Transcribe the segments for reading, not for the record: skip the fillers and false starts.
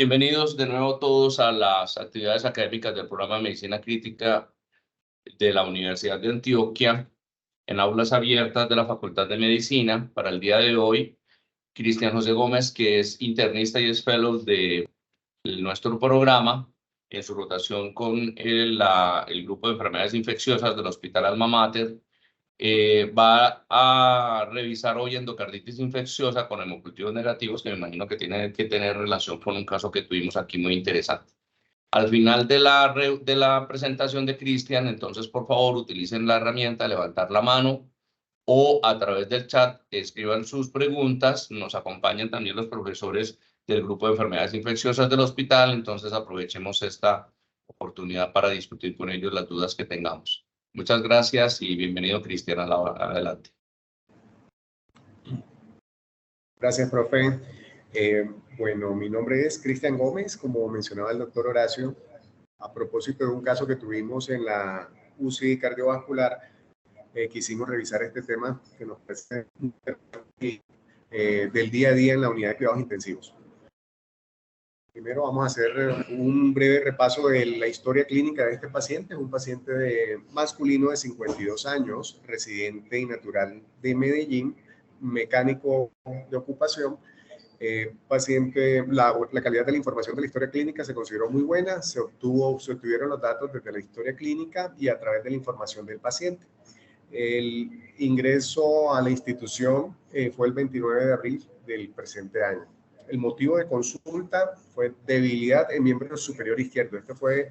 Bienvenidos de nuevo todos a las actividades académicas del programa de Medicina Crítica de la Universidad de Antioquia en aulas abiertas de la Facultad de Medicina. Para el día de hoy, Cristian José Gómez, que es internista y es fellow de nuestro programa, en su rotación con el grupo de enfermedades infecciosas del Hospital Alma Mater, va a revisar hoy endocarditis infecciosa con hemocultivos negativos, que me imagino que tiene que tener relación con un caso que tuvimos aquí muy interesante. Al final de la presentación de Cristian, entonces, por favor, utilicen la herramienta de levantar la mano o a través del chat escriban sus preguntas. Nos acompañan también los profesores del grupo de enfermedades infecciosas del hospital, entonces aprovechemos esta oportunidad para discutir con ellos las dudas que tengamos. Muchas gracias y bienvenido, Cristian, adelante. Gracias, profe. Bueno, mi nombre es Cristian Gómez, como mencionaba el doctor Horacio. A propósito de un caso que tuvimos en la UCI cardiovascular, quisimos revisar este tema que nos parece del día a día en la unidad de cuidados intensivos. Primero vamos a hacer un breve repaso de la historia clínica de este paciente. Es un paciente masculino de 52 años, residente y natural de Medellín, mecánico de ocupación. Paciente, la calidad de la información de la historia clínica se consideró muy buena, se obtuvieron los datos desde la historia clínica y a través de la información del paciente. El ingreso a la institución fue el 29 de abril del presente año. El motivo de consulta fue debilidad en miembro superior izquierdo. Esta fue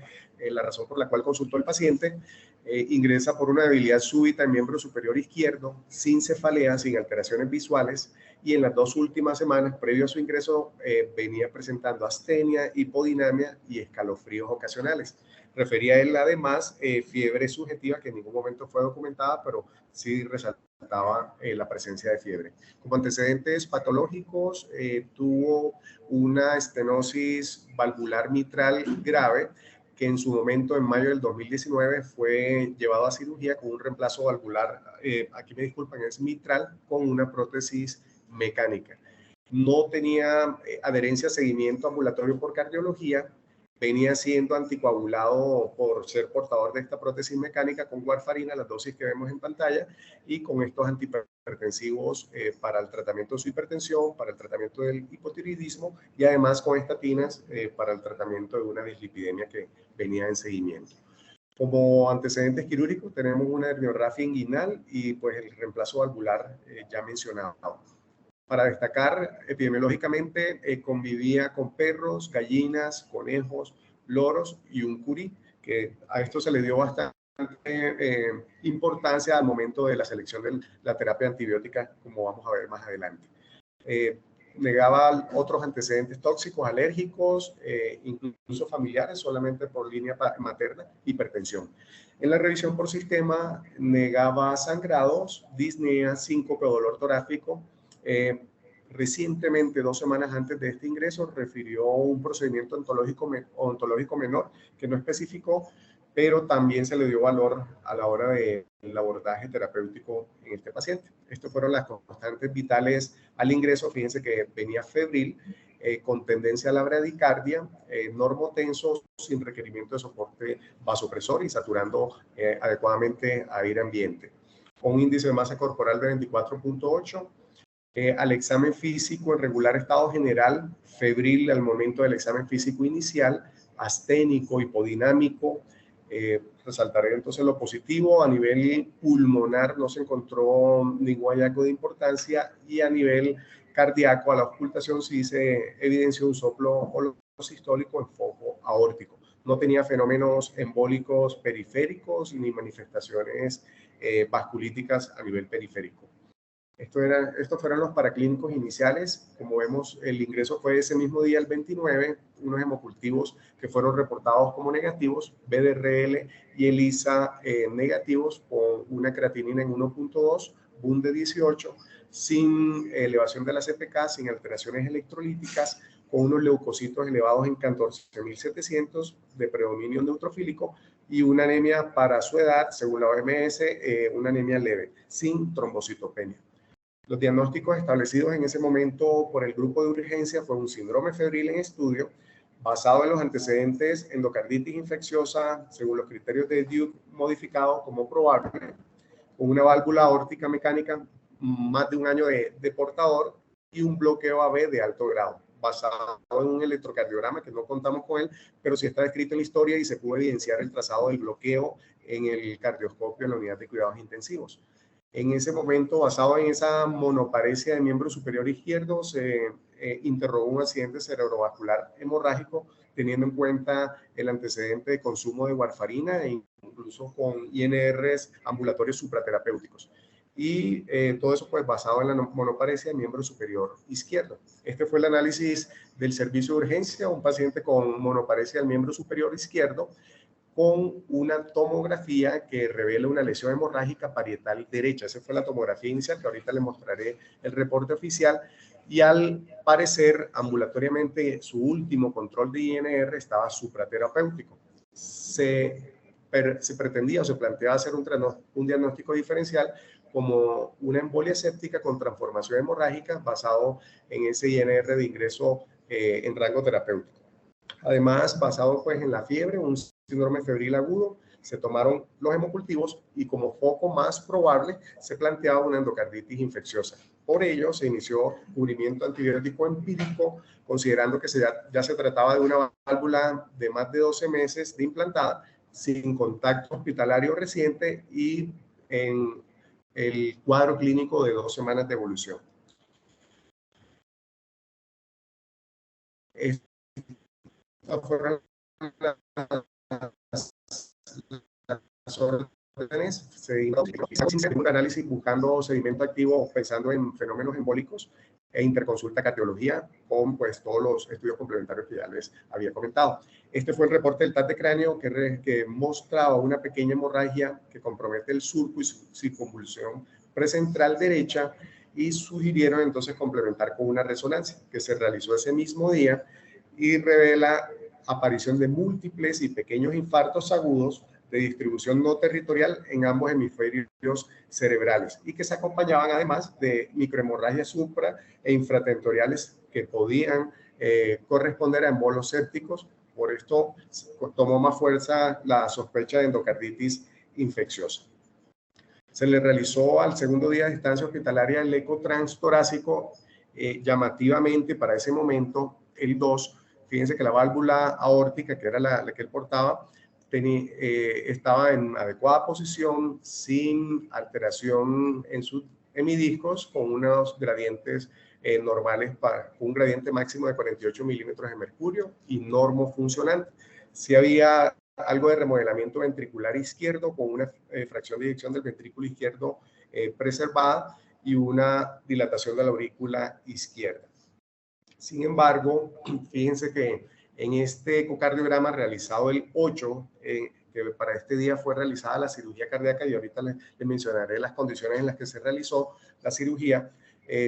la razón por la cual consultó el paciente. Ingresa por una debilidad súbita en miembro superior izquierdo, sin cefalea, sin alteraciones visuales, y en las 2 últimas semanas, previo a su ingreso, venía presentando astenia, hipodinamia y escalofríos ocasionales. Refería él además fiebre subjetiva, que en ningún momento fue documentada, pero sí resaltaba la presencia de fiebre. Como antecedentes patológicos, tuvo una estenosis valvular mitral grave, que en su momento, en mayo del 2019, fue llevado a cirugía con un reemplazo valvular, aquí me disculpan, es mitral, con una prótesis mecánica. No tenía adherencia a seguimiento ambulatorio por cardiología, venía siendo anticoagulado por ser portador de esta prótesis mecánica con warfarina, las dosis que vemos en pantalla, y con estos antihipertensivos para el tratamiento de su hipertensión, para el tratamiento del hipotiroidismo y además con estatinas para el tratamiento de una dislipidemia que venía en seguimiento. Como antecedentes quirúrgicos tenemos una herniorrafia inguinal y pues el reemplazo valvular ya mencionado. Para destacar, epidemiológicamente convivía con perros, gallinas, conejos, loros y un curí, que a esto se le dio bastante importancia al momento de la selección de la terapia antibiótica, como vamos a ver más adelante. Negaba otros antecedentes tóxicos, alérgicos, incluso familiares, solamente por línea materna, hipertensión. En la revisión por sistema, negaba sangrados, disnea, síncope o dolor torácico. Recientemente, 2 semanas antes de este ingreso, refirió un procedimiento ontológico menor que no especificó, pero también se le dio valor a la hora del abordaje terapéutico en este paciente. Estas fueron las constantes vitales al ingreso. Fíjense que venía febril, con tendencia a la bradicardia, normotenso, sin requerimiento de soporte vasopresor y saturando adecuadamente aire ambiente. Con un índice de masa corporal de 24.8. Al examen físico en regular estado general, febril al momento del examen físico inicial, asténico, hipodinámico. Resaltaré entonces lo positivo. A nivel pulmonar no se encontró ningún hallazgo de importancia, y a nivel cardíaco, a la auscultación sí se evidenció un soplo holosistólico en foco aórtico. No tenía fenómenos embólicos periféricos ni manifestaciones vasculíticas a nivel periférico. Estos fueron los paraclínicos iniciales. Como vemos, el ingreso fue ese mismo día, el 29, unos hemocultivos que fueron reportados como negativos, BDRL y ELISA negativos, con una creatinina en 1.2, BUN de 18, sin elevación de la CPK, sin alteraciones electrolíticas, con unos leucocitos elevados en 14.700 de predominio neutrofílico y una anemia para su edad, según la OMS, una anemia leve, sin trombocitopenia. Los diagnósticos establecidos en ese momento por el grupo de urgencia fue un síndrome febril en estudio, Basado en los antecedentes, endocarditis infecciosa, según los criterios de Duke, modificado como probable, con una válvula aórtica mecánica, más de un año de portador y un bloqueo AB de alto grado, basado en un electrocardiograma que no contamos con él, pero sí está descrito en la historia y se pudo evidenciar el trazado del bloqueo en el cardioscopio en la unidad de cuidados intensivos. En ese momento, basado en esa monoparesia de miembro superior izquierdo, se interrogó un accidente cerebrovascular hemorrágico, teniendo en cuenta el antecedente de consumo de warfarina e incluso con INRs ambulatorios supraterapéuticos. Y todo eso pues basado en la monoparesia de miembro superior izquierdo. Este fue el análisis del servicio de urgencia, un paciente con monoparesia del miembro superior izquierdo, con una tomografía que revela una lesión hemorrágica parietal derecha. Esa fue la tomografía inicial, que ahorita le mostraré el reporte oficial. Y al parecer, ambulatoriamente, su último control de INR estaba supraterapéutico. Se pretendía o se planteaba hacer un diagnóstico diferencial como una embolia séptica con transformación hemorrágica basado en ese INR de ingreso en rango terapéutico. Además, basado pues en la fiebre, un síndrome febril agudo, se tomaron los hemocultivos y como foco más probable se planteaba una endocarditis infecciosa. Por ello, se inició cubrimiento antibiótico empírico, considerando que ya se trataba de una válvula de más de 12 meses de implantada, sin contacto hospitalario reciente y en el cuadro clínico de 2 semanas de evolución. Estas fueron las órdenes. Se hizo un análisis buscando sedimento activo, pensando en fenómenos embólicos e interconsulta cardiología con pues todos los estudios complementarios que ya les había comentado. Este fue el reporte del TAC de cráneo que mostraba una pequeña hemorragia que compromete el surco y circunvolución precentral derecha, y sugirieron entonces complementar con una resonancia que se realizó ese mismo día y revela aparición de múltiples y pequeños infartos agudos de distribución no territorial en ambos hemisferios cerebrales y que se acompañaban además de microhemorragias supra e infratentoriales que podían corresponder a embolos sépticos. Por esto tomó más fuerza la sospecha de endocarditis infecciosa. Se le realizó al segundo día de estancia hospitalaria el eco transtorácico, llamativamente para ese momento, el 2. Fíjense que la válvula aórtica, que era la que él portaba, estaba en adecuada posición, sin alteración en sus hemidiscos, con unos gradientes normales, un gradiente máximo de 48 milímetros de mercurio y normo funcionante. Sí había algo de remodelamiento ventricular izquierdo, con una fracción de eyección del ventrículo izquierdo preservada y una dilatación de la aurícula izquierda. Sin embargo, fíjense que en este ecocardiograma realizado el 8, que para este día fue realizada la cirugía cardíaca, y ahorita les mencionaré las condiciones en las que se realizó la cirugía,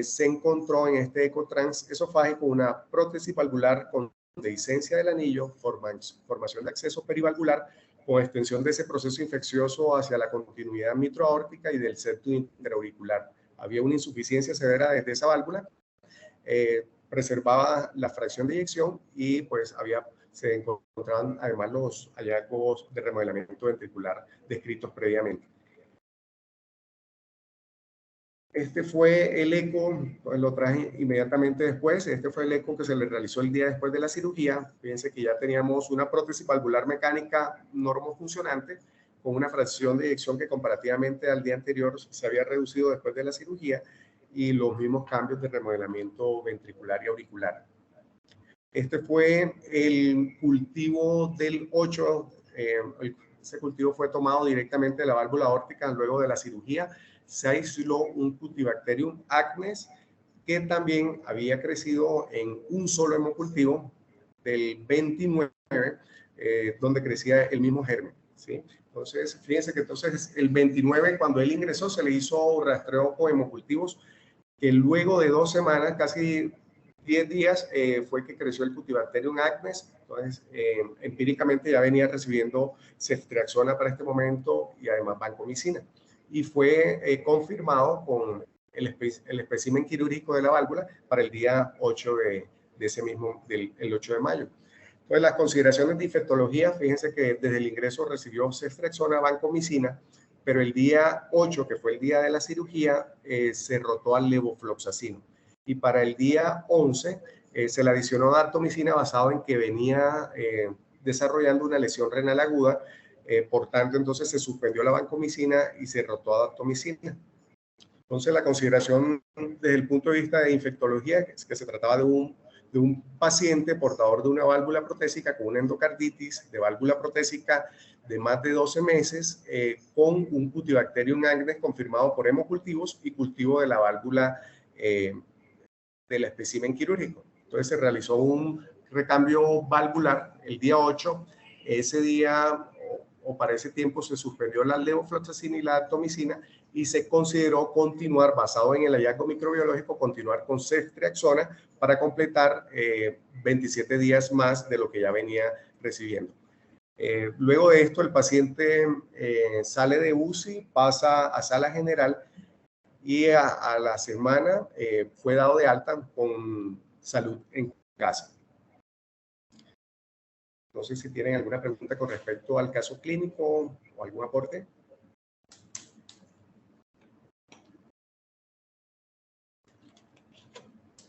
se encontró en este eco transesofágico una prótesis valvular con dehiscencia del anillo, formación de acceso perivalvular, con extensión de ese proceso infeccioso hacia la continuidad mitroaórtica y del septo interauricular. Había una insuficiencia severa desde esa válvula, preservaba la fracción de eyección y pues se encontraban además los hallazgos de remodelamiento ventricular descritos previamente. Este fue el eco, lo traje inmediatamente después. Este fue el eco que se le realizó el día después de la cirugía. Fíjense que ya teníamos una prótesis valvular mecánica normofuncionante, con una fracción de eyección que comparativamente al día anterior se había reducido después de la cirugía, y los mismos cambios de remodelamiento ventricular y auricular. Este fue el cultivo del 8. Ese cultivo fue tomado directamente de la válvula aórtica luego de la cirugía. Se aisló un Cutibacterium acnes que también había crecido en un solo hemocultivo del 29, donde crecía el mismo germen, ¿sí? Entonces, fíjense que entonces el 29, cuando él ingresó, se le hizo rastreo con hemocultivos, que luego de 2 semanas, casi 10 días, fue que creció el Cutibacterium acnes. Entonces, empíricamente ya venía recibiendo ceftriaxona para este momento y además vancomicina. Y fue confirmado con el espécimen quirúrgico de la válvula para el día 8 de ese mismo, el 8 de mayo. Entonces, las consideraciones de infectología, fíjense que desde el ingreso recibió ceftriaxona, vancomicina, pero el día 8, que fue el día de la cirugía, se rotó al levofloxacino. Y para el día 11 se le adicionó daptomicina basado en que venía desarrollando una lesión renal aguda. Por tanto, entonces se suspendió la vancomicina y se rotó a daptomicina. Entonces, la consideración desde el punto de vista de infectología es que se trataba de un paciente portador de una válvula protésica con una endocarditis de válvula protésica de más de 12 meses con un Cutibacterium acnes confirmado por hemocultivos y cultivo de la válvula del espécimen quirúrgico. Entonces se realizó un recambio valvular el día 8. Ese día o para ese tiempo se suspendió la levofloxacina y la daptomicina y se consideró continuar, basado en el hallazgo microbiológico, continuar con ceftriaxona para completar 27 días más de lo que ya venía recibiendo. Luego de esto, el paciente sale de UCI, pasa a sala general y a la semana fue dado de alta con salud en casa. No sé si tienen alguna pregunta con respecto al caso clínico o algún aporte.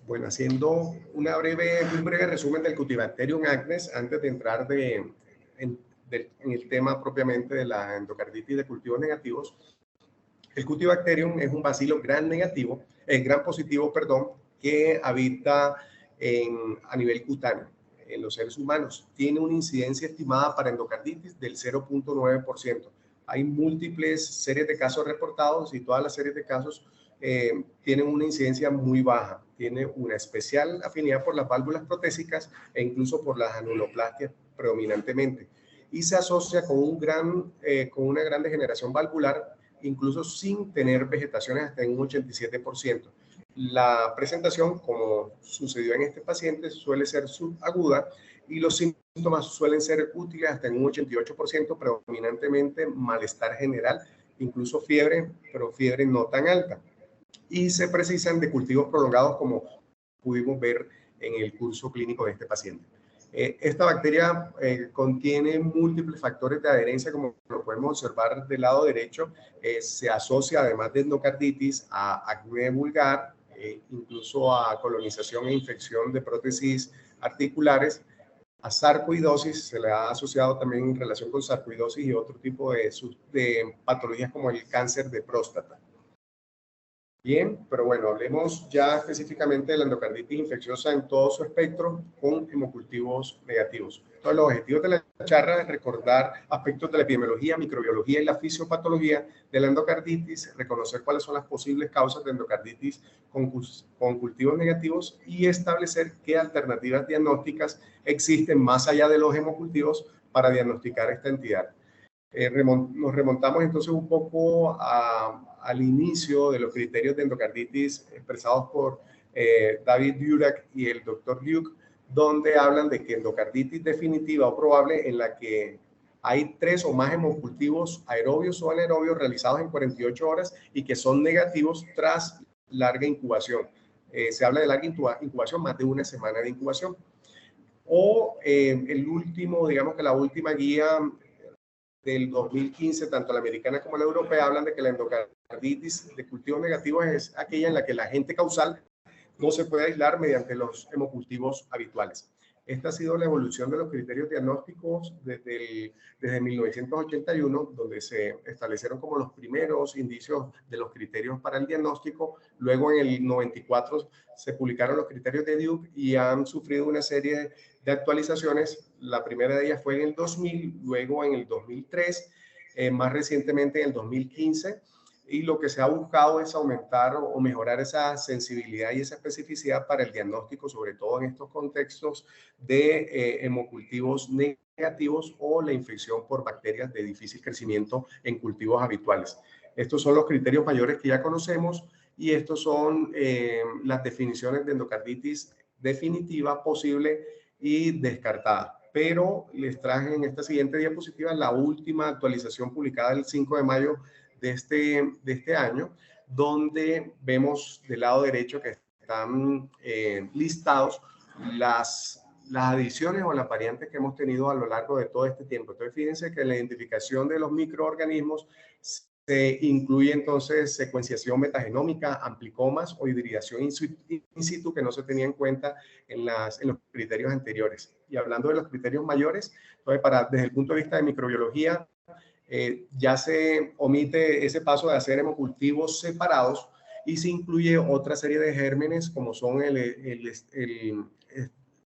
Bueno, haciendo un breve resumen del Cutibacterium acnes antes de entrar en el tema propiamente de la endocarditis de cultivos negativos. El Cutibacterium es un bacilo gram positivo, que habita a nivel cutáneo en los seres humanos. Tiene una incidencia estimada para endocarditis del 0.9%. Hay múltiples series de casos reportados y todas las series de casos tienen una incidencia muy baja. Tiene una especial afinidad por las válvulas protésicas e incluso por las anuloplastias predominantemente. Y se asocia con una gran degeneración valvular, incluso sin tener vegetaciones hasta en un 87%. La presentación, como sucedió en este paciente, suele ser subaguda y los síntomas suelen ser útiles hasta en un 88%, predominantemente malestar general, incluso fiebre, pero fiebre no tan alta. Y se precisan de cultivos prolongados, como pudimos ver en el curso clínico de este paciente. Esta bacteria contiene múltiples factores de adherencia, como lo podemos observar del lado derecho. Se asocia, además de endocarditis, a acné vulgar, incluso a colonización e infección de prótesis articulares, a sarcoidosis. Se le ha asociado también en relación con sarcoidosis y otro tipo de patologías como el cáncer de próstata. Bien, pero bueno, hablemos ya específicamente de la endocarditis infecciosa en todo su espectro con hemocultivos negativos. Entonces, los objetivos de la charla es recordar aspectos de la epidemiología, microbiología y la fisiopatología de la endocarditis, reconocer cuáles son las posibles causas de endocarditis con cultivos negativos y establecer qué alternativas diagnósticas existen más allá de los hemocultivos para diagnosticar esta entidad. Nos remontamos entonces un poco al inicio de los criterios de endocarditis expresados por David Durack y el Dr. Luke, donde hablan de que endocarditis definitiva o probable en la que hay 3 o más hemocultivos aerobios o anaerobios realizados en 48 horas y que son negativos tras larga incubación. Se habla de larga incubación, más de una semana de incubación. O digamos que la última guía del 2015, tanto la americana como la europea, hablan de que la endocarditis de cultivos negativos es aquella en la que el agente causal no se puede aislar mediante los hemocultivos habituales. Esta ha sido la evolución de los criterios diagnósticos desde 1981, donde se establecieron como los primeros indicios de los criterios para el diagnóstico. Luego, en el 94, se publicaron los criterios de Duke y han sufrido una serie de actualizaciones. La primera de ellas fue en el 2000, luego en el 2003, más recientemente en el 2015. Y lo que se ha buscado es aumentar o mejorar esa sensibilidad y esa especificidad para el diagnóstico, sobre todo en estos contextos de hemocultivos negativos o la infección por bacterias de difícil crecimiento en cultivos habituales. Estos son los criterios mayores que ya conocemos y estos son las definiciones de endocarditis definitiva, posible y descartada. Pero les traje en esta siguiente diapositiva la última actualización publicada el 5 de mayo de este año, donde vemos del lado derecho que están listados las las adiciones o las variantes que hemos tenido a lo largo de todo este tiempo. Entonces, fíjense que en la identificación de los microorganismos se incluye entonces secuenciación metagenómica, amplicomas o hibridación in situ que no se tenía en cuenta en los criterios anteriores. Y hablando de los criterios mayores, entonces desde el punto de vista de microbiología, ya se omite ese paso de hacer hemocultivos separados y se incluye otra serie de gérmenes como son el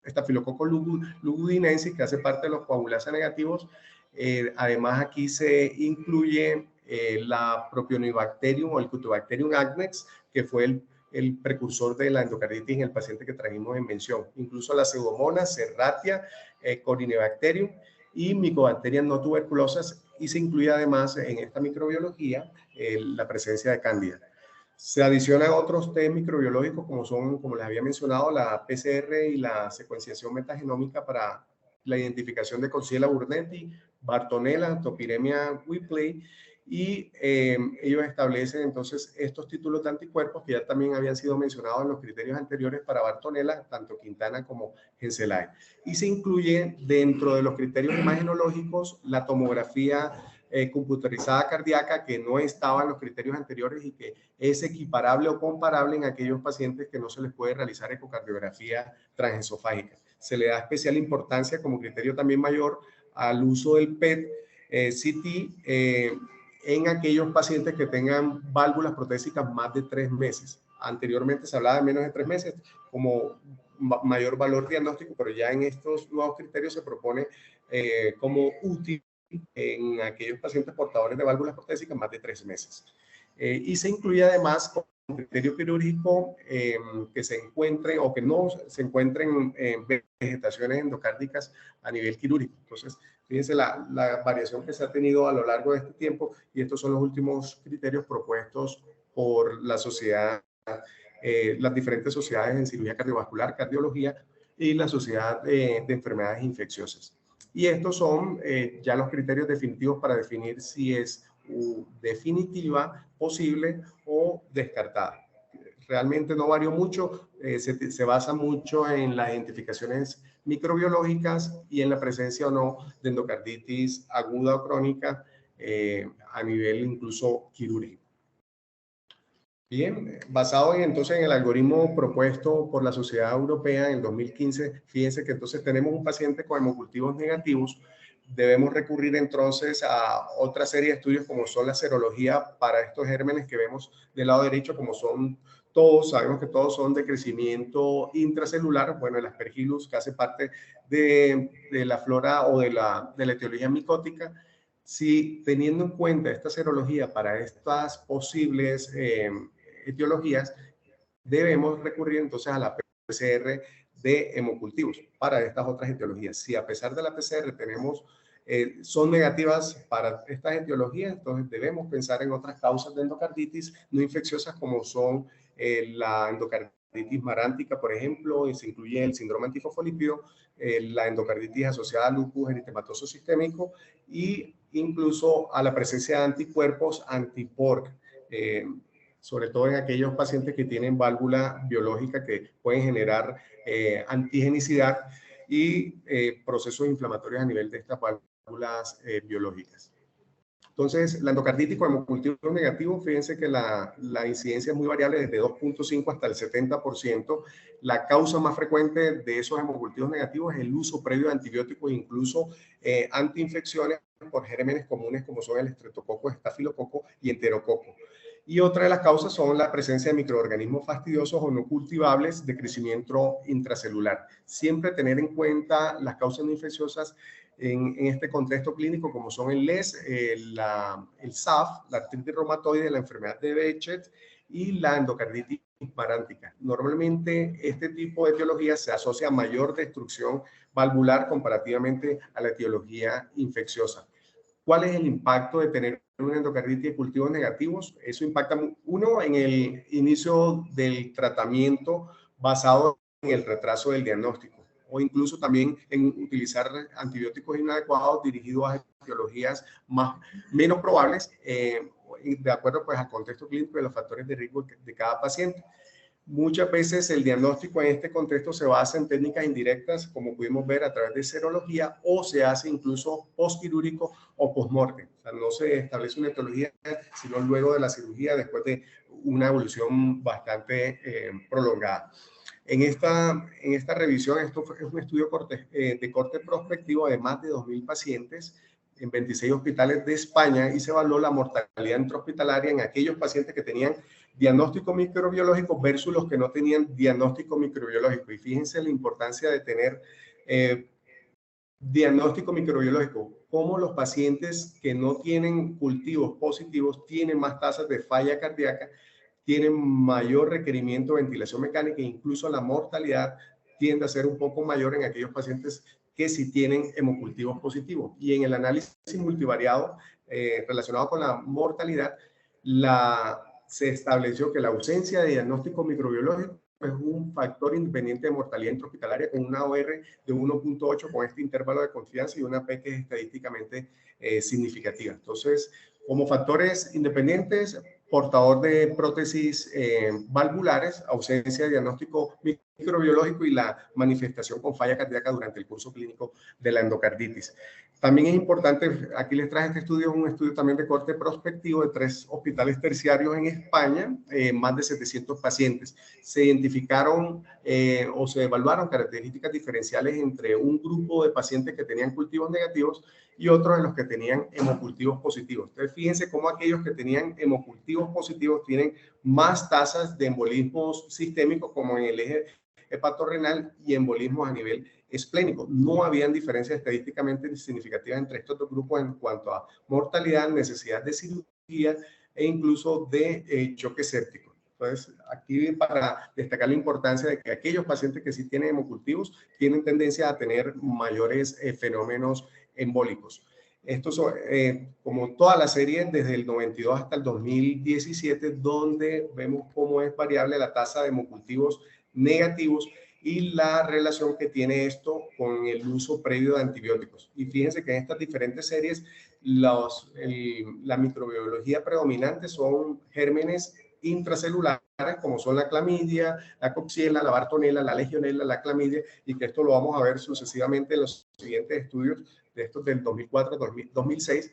Staphylococcus lugudinensis, que hace parte de los coagulasa negativos. Además, aquí se incluye la Propionibacterium o el Cutibacterium acnes, que fue el precursor de la endocarditis en el paciente que trajimos en mención. Incluso la Pseudomonas, Serratia, Corynebacterium y Mycobacterias no tuberculosas, y se incluye además en esta microbiología la presencia de cándida. Se adicionan otros test microbiológicos como les había mencionado, la PCR y la secuenciación metagenómica para la identificación de Coxiella burnetii, Bartonella, Topiremia whipplei, y ellos establecen entonces estos títulos de anticuerpos que ya también habían sido mencionados en los criterios anteriores para Bartonella, tanto Quintana como Genselae. Y se incluye dentro de los criterios imagenológicos la tomografía computarizada cardíaca, que no estaba en los criterios anteriores y que es equiparable o comparable en aquellos pacientes que no se les puede realizar ecocardiografía transesofágica. Se le da especial importancia como criterio también mayor al uso del PET-CT en aquellos pacientes que tengan válvulas protésicas más de 3 meses. Anteriormente se hablaba de menos de 3 meses como mayor valor diagnóstico, pero ya en estos nuevos criterios se propone como útil en aquellos pacientes portadores de válvulas protésicas más de 3 meses. Y se incluye además un criterio quirúrgico que se encuentren o que no se encuentren vegetaciones endocárdicas a nivel quirúrgico. Entonces, fíjense la variación que se ha tenido a lo largo de este tiempo, y estos son los últimos criterios propuestos por la sociedad, las diferentes sociedades en cirugía cardiovascular, cardiología y la sociedad de enfermedades infecciosas. Y estos son ya los criterios definitivos para definir si es definitiva, posible o descartada. Realmente no varió mucho, se basa mucho en las identificaciones microbiológicas y en la presencia o no de endocarditis aguda o crónica a nivel incluso quirúrgico. Bien, basado entonces en el algoritmo propuesto por la Sociedad Europea en el 2015, fíjense que entonces tenemos un paciente con hemocultivos negativos. Debemos recurrir entonces a otra serie de estudios como son la serología para estos gérmenes que vemos del lado derecho, como son todos, sabemos que todos son de crecimiento intracelular. Bueno, el Aspergillus, que hace parte de la flora o de la etiología micótica. Si teniendo en cuenta esta serología para estas posibles etiologías, debemos recurrir entonces a la PCR de hemocultivos para estas otras etiologías. Si a pesar de la PCR son negativas para estas etiologías, entonces debemos pensar en otras causas de endocarditis no infecciosas como son la endocarditis marántica, por ejemplo, y se incluye el síndrome antifosfolípido, la endocarditis asociada a lupus eritematoso sistémico y incluso a la presencia de anticuerpos anti-PORC, sobre todo en aquellos pacientes que tienen válvula biológica que pueden generar antigenicidad y procesos inflamatorios a nivel de estas válvulas biológicas. Entonces, la endocarditis con hemocultivos negativos, fíjense que la incidencia es muy variable, desde 2.5 hasta el 70%. La causa más frecuente de esos hemocultivos negativos es el uso previo de antibióticos, incluso antiinfecciones por gérmenes comunes como son el estreptococo, estafilococo y enterococo. Y otra de las causas son la presencia de microorganismos fastidiosos o no cultivables de crecimiento intracelular. Siempre tener en cuenta las causas no infecciosas en este contexto clínico, como son el LES, el SAF, la artritis reumatoide, la enfermedad de Behçet y la endocarditis marántica. Normalmente este tipo de etiología se asocia a mayor destrucción valvular comparativamente a la etiología infecciosa. ¿Cuál es el impacto de tener una endocarditis de cultivos negativos? Eso impacta, uno, en el inicio del tratamiento basado en el retraso del diagnóstico, o incluso también en utilizar antibióticos inadecuados dirigidos a etiologías menos probables, de acuerdo pues al contexto clínico y los factores de riesgo de cada paciente. Muchas veces el diagnóstico en este contexto se basa en técnicas indirectas, como pudimos ver a través de serología, o se hace incluso postquirúrgico o postmortem. O sea, no se establece una etiología, sino luego de la cirugía, después de una evolución bastante prolongada. En esta revisión, esto es un estudio de corte prospectivo de más de 2.000 pacientes en 26 hospitales de España y se evaluó la mortalidad intrahospitalaria en aquellos pacientes que tenían diagnóstico microbiológico versus los que no tenían diagnóstico microbiológico. Y fíjense la importancia de tener diagnóstico microbiológico, cómo los pacientes que no tienen cultivos positivos tienen más tasas de falla cardíaca, tienen mayor requerimiento de ventilación mecánica e incluso la mortalidad tiende a ser un poco mayor en aquellos pacientes que sí tienen hemocultivos positivos. Y en el análisis multivariado relacionado con la mortalidad, se estableció que la ausencia de diagnóstico microbiológico es un factor independiente de mortalidad intrahospitalaria con una OR de 1.8 con este intervalo de confianza y una P que es estadísticamente significativa. Entonces, como factores independientes, portador de prótesis valvulares, ausencia de diagnóstico microbiológico y la manifestación con falla cardíaca durante el curso clínico de la endocarditis. También es importante, aquí les traje este estudio, un estudio también de corte prospectivo de 3 hospitales terciarios en España, más de 700 pacientes. Se identificaron o se evaluaron características diferenciales entre un grupo de pacientes que tenían cultivos negativos y otros en los que tenían hemocultivos positivos. Entonces, fíjense cómo aquellos que tenían hemocultivos positivos tienen más tasas de embolismos sistémicos como en el eje hepatorrenal y embolismos a nivel esplénico. No habían diferencias estadísticamente significativas entre estos dos grupos en cuanto a mortalidad, necesidad de cirugía e incluso de choque séptico. Entonces, aquí para destacar la importancia de que aquellos pacientes que sí tienen hemocultivos tienen tendencia a tener mayores fenómenos embólicos. Estos son, como toda la serie, desde el 92 hasta el 2017, donde vemos cómo es variable la tasa de hemocultivos negativos y la relación que tiene esto con el uso previo de antibióticos. Y fíjense que en estas diferentes series, la microbiología predominante son gérmenes intracelulares, como son la clamidia, la coxiela, la bartonella, la legionela, la clamidia, y que esto lo vamos a ver sucesivamente en los siguientes estudios de estos del 2004, 2006.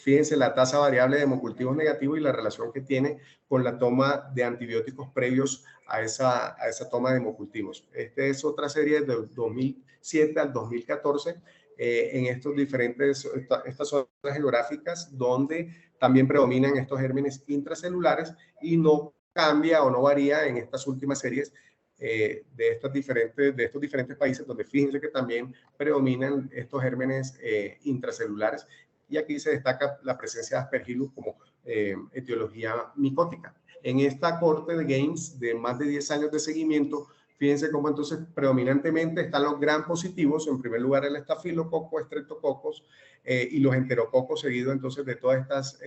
Fíjense la tasa variable de hemocultivos negativos y la relación que tiene con la toma de antibióticos previos a esa toma de hemocultivos. Esta es otra serie del 2007 al 2014 en estas zonas geográficas donde también predominan estos gérmenes intracelulares y no cambia o no varía en estas últimas series de estos diferentes países donde fíjense que también predominan estos gérmenes intracelulares. Y aquí se destaca la presencia de Aspergillus como etiología micótica. En esta corte de Gaines de más de 10 años de seguimiento, fíjense cómo entonces predominantemente están los gram positivos, en primer lugar el estafilococo, streptococos y los enterococos, seguido entonces de todas estas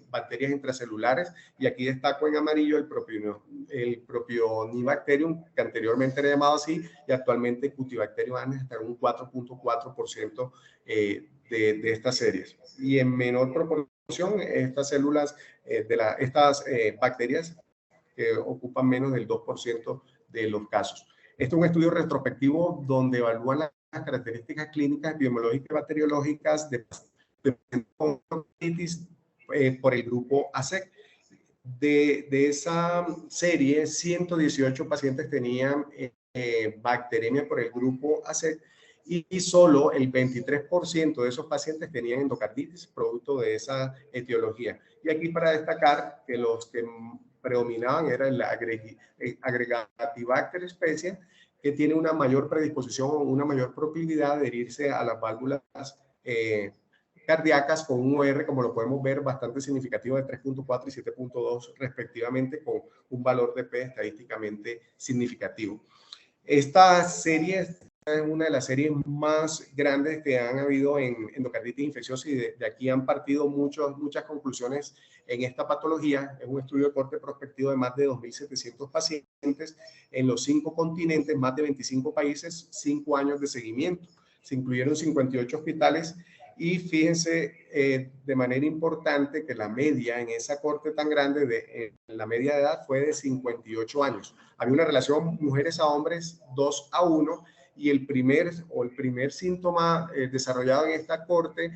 bacterias intracelulares. Y aquí destaco en amarillo el Propionibacterium, que anteriormente era llamado así, y actualmente Cutibacterium annis está en un 4.4% de estas series. Y en menor proporción, estas células, estas bacterias que ocupan menos del 2% de los casos. Este es un estudio retrospectivo donde evalúan las características clínicas, epidemiológicas y bacteriológicas de hepatitis por el grupo ASEC. De esa serie, 118 pacientes tenían bacteremia por el grupo ASEC y solo el 23% de esos pacientes tenían endocarditis producto de esa etiología. Y aquí para destacar que los que predominaban era el Agregatibacter species, que tiene una mayor predisposición o una mayor proclividad de adherirse a las válvulas cardíacas con un OR, como lo podemos ver, bastante significativo de 3.4 y 7.2 respectivamente, con un valor de P estadísticamente significativo. Esta serie es una de las series más grandes que han habido en endocarditis infecciosa y de aquí han partido muchas conclusiones en esta patología. Es un estudio de corte prospectivo de más de 2.700 pacientes en los 5 continentes, más de 25 países, 5 años de seguimiento. Se incluyeron 58 hospitales Y fíjense de manera importante que la media en esa corte tan grande, la media de edad fue de 58 años. Había una relación mujeres a hombres 2-1, y el primer síntoma desarrollado en esta corte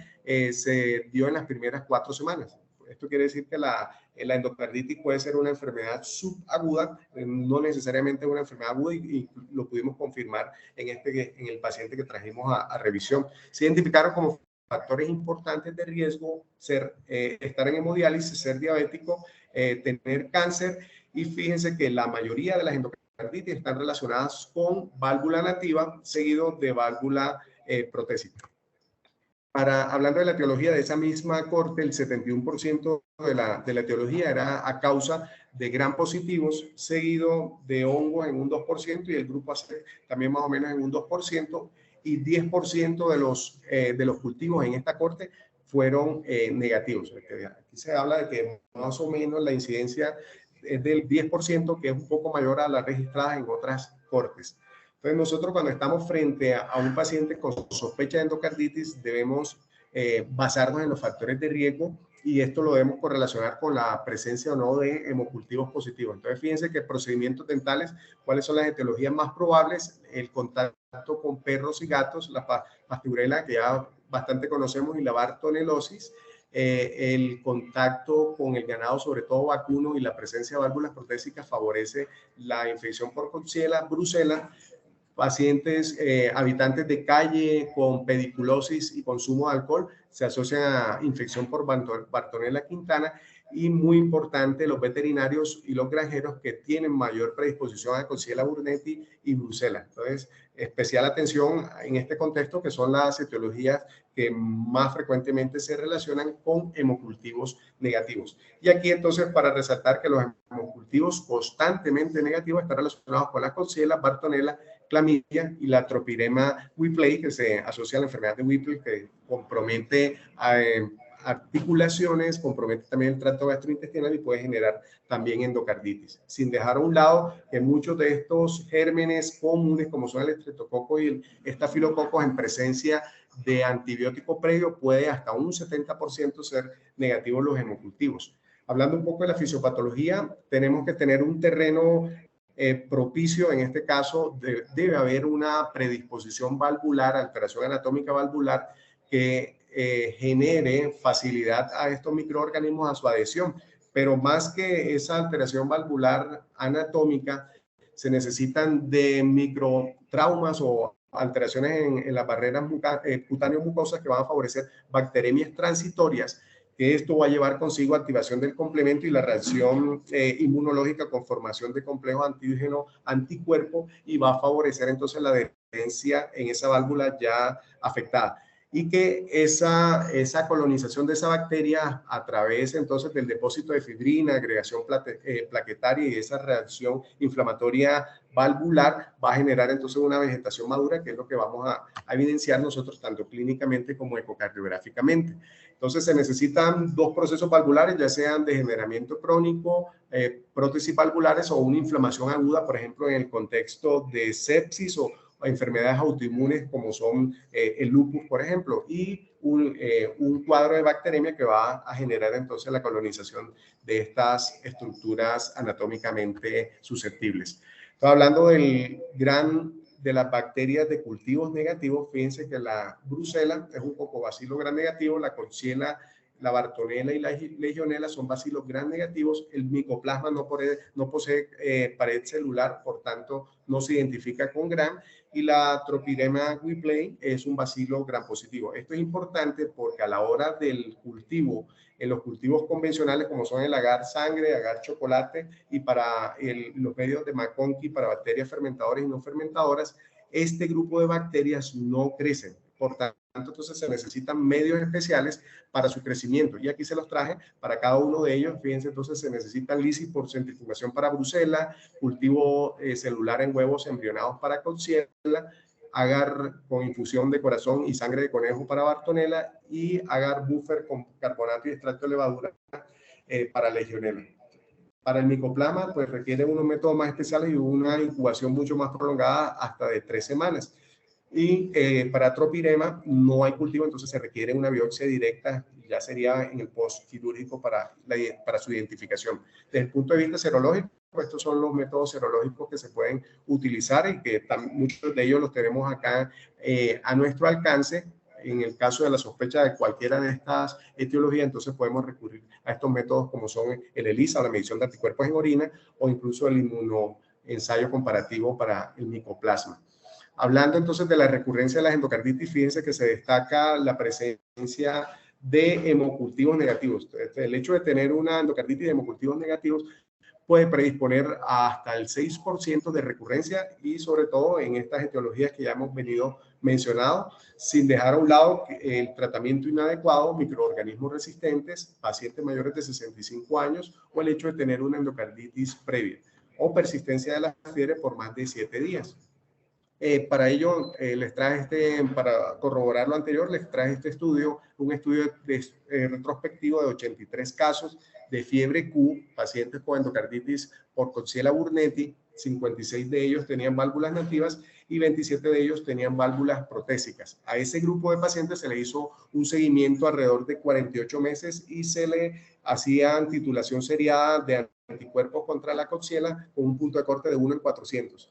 se dio en las primeras 4 semanas. Esto quiere decir que la endocarditis puede ser una enfermedad subaguda, no necesariamente una enfermedad aguda, y lo pudimos confirmar en el paciente que trajimos a revisión. Se identificaron como factores importantes de riesgo estar en hemodiálisis, ser diabético, tener cáncer, y fíjense que la mayoría de las endocarditis están relacionadas con válvula nativa seguido de válvula protésica. Hablando de la etiología de esa misma corte, el 71% de la etiología era a causa de gram positivos, seguido de hongos en un 2%, y el grupo AC también más o menos en un 2%, y 10% de los cultivos en esta corte fueron negativos. Aquí se habla de que más o menos la incidencia es del 10%, que es un poco mayor a la registrada en otras cortes. Entonces, nosotros cuando estamos frente a un paciente con sospecha de endocarditis, debemos basarnos en los factores de riesgo, y esto lo debemos correlacionar con la presencia o no de hemocultivos positivos. Entonces, fíjense que procedimientos dentales, ¿cuáles son las etiologías más probables? El contacto con perros y gatos, la pasteurela, que ya bastante conocemos, y la bartonelosis. El contacto con el ganado, sobre todo vacuno, y la presencia de válvulas protésicas favorece la infección por Coxiella, Brucella. Pacientes, habitantes de calle con pediculosis y consumo de alcohol se asocian a infección por Bartonella quintana, y muy importante, los veterinarios y los granjeros que tienen mayor predisposición a Coxiella burnetii y Brucella. Entonces, especial atención en este contexto, que son las etiologías que más frecuentemente se relacionan con hemocultivos negativos. Y aquí entonces, para resaltar que los hemocultivos constantemente negativos están relacionados con la Coxiella, Bartonella, clamidia y la tropirema Whippley, que se asocia a la enfermedad de Whippley, que compromete articulaciones, compromete también el tracto gastrointestinal y puede generar también endocarditis. Sin dejar a un lado que muchos de estos gérmenes comunes, como son el estreptococo y el estafilococo, en presencia de antibiótico previo, puede hasta un 70% ser negativos los hemocultivos. Hablando un poco de la fisiopatología, tenemos que tener un terreno propicio. En este caso debe haber una predisposición valvular, alteración anatómica valvular, que genere facilidad a estos microorganismos a su adhesión. Pero más que esa alteración valvular anatómica, se necesitan de microtraumas o alteraciones en las barreras cutáneo-mucosas que van a favorecer bacteremias transitorias, que esto va a llevar consigo activación del complemento y la reacción inmunológica con formación de complejos antígeno-anticuerpo, y va a favorecer entonces la adherencia en esa válvula ya afectada. Y que esa colonización de esa bacteria a través entonces del depósito de fibrina, agregación plaquetaria y esa reacción inflamatoria valvular va a generar entonces una vegetación madura, que es lo que vamos a evidenciar nosotros tanto clínicamente como ecocardiográficamente. Entonces se necesitan dos procesos valvulares, ya sean degeneramiento crónico, prótesis valvulares, o una inflamación aguda, por ejemplo, en el contexto de sepsis o enfermedades autoinmunes como son el lupus, por ejemplo, y un cuadro de bacteremia que va a generar entonces la colonización de estas estructuras anatómicamente susceptibles. Estoy hablando de las bacterias de cultivos negativos. Fíjense que la Brucella es un cocobacilo gram negativo, la Coxiella, la Bartonella y la Legionella son bacilos gram negativos. El micoplasma no posee pared celular, por tanto no se identifica con gram, y la tropirema Whippley es un bacilo gram positivo. Esto es importante porque a la hora del cultivo, en los cultivos convencionales como son el agar sangre, agar chocolate, y para los medios de McConkey para bacterias fermentadoras y no fermentadoras, este grupo de bacterias no crecen. Por tanto, entonces se necesitan medios especiales para su crecimiento, y aquí se los traje para cada uno de ellos. Fíjense, entonces se necesitan lisis por centrifugación para Brucella, cultivo celular en huevos embrionados para Coxiella, agar con infusión de corazón y sangre de conejo para Bartonella, y agar buffer con carbonato y extracto de levadura para Legionella. Para el micoplasma, pues requiere unos métodos más especiales y una incubación mucho más prolongada, hasta de 3 semanas. Y para tropirema no hay cultivo, entonces se requiere una biopsia directa, ya sería en el postquirúrgico para su identificación. Desde el punto de vista serológico, estos son los métodos serológicos que se pueden utilizar y que muchos de ellos los tenemos acá a nuestro alcance. En el caso de la sospecha de cualquiera de estas etiologías, entonces podemos recurrir a estos métodos como son el ELISA, la medición de anticuerpos en orina, o incluso el inmunoensayo comparativo para el micoplasma. Hablando entonces de la recurrencia de las endocarditis, fíjense que se destaca la presencia de hemocultivos negativos. El hecho de tener una endocarditis de hemocultivos negativos puede predisponer hasta el 6% de recurrencia y sobre todo en estas etiologías que ya hemos venido mencionando, sin dejar a un lado el tratamiento inadecuado, microorganismos resistentes, pacientes mayores de 65 años o el hecho de tener una endocarditis previa o persistencia de la fiebre por más de 7 días. Para ello, les traje para corroborar lo anterior, les traje este estudio, un estudio retrospectivo de 83 casos de fiebre Q, pacientes con endocarditis por Coxiella burnetii, 56 de ellos tenían válvulas nativas y 27 de ellos tenían válvulas protésicas. A ese grupo de pacientes se le hizo un seguimiento alrededor de 48 meses y se le hacía titulación seriada de anticuerpos contra la Coxiella con un punto de corte de 1 en 400.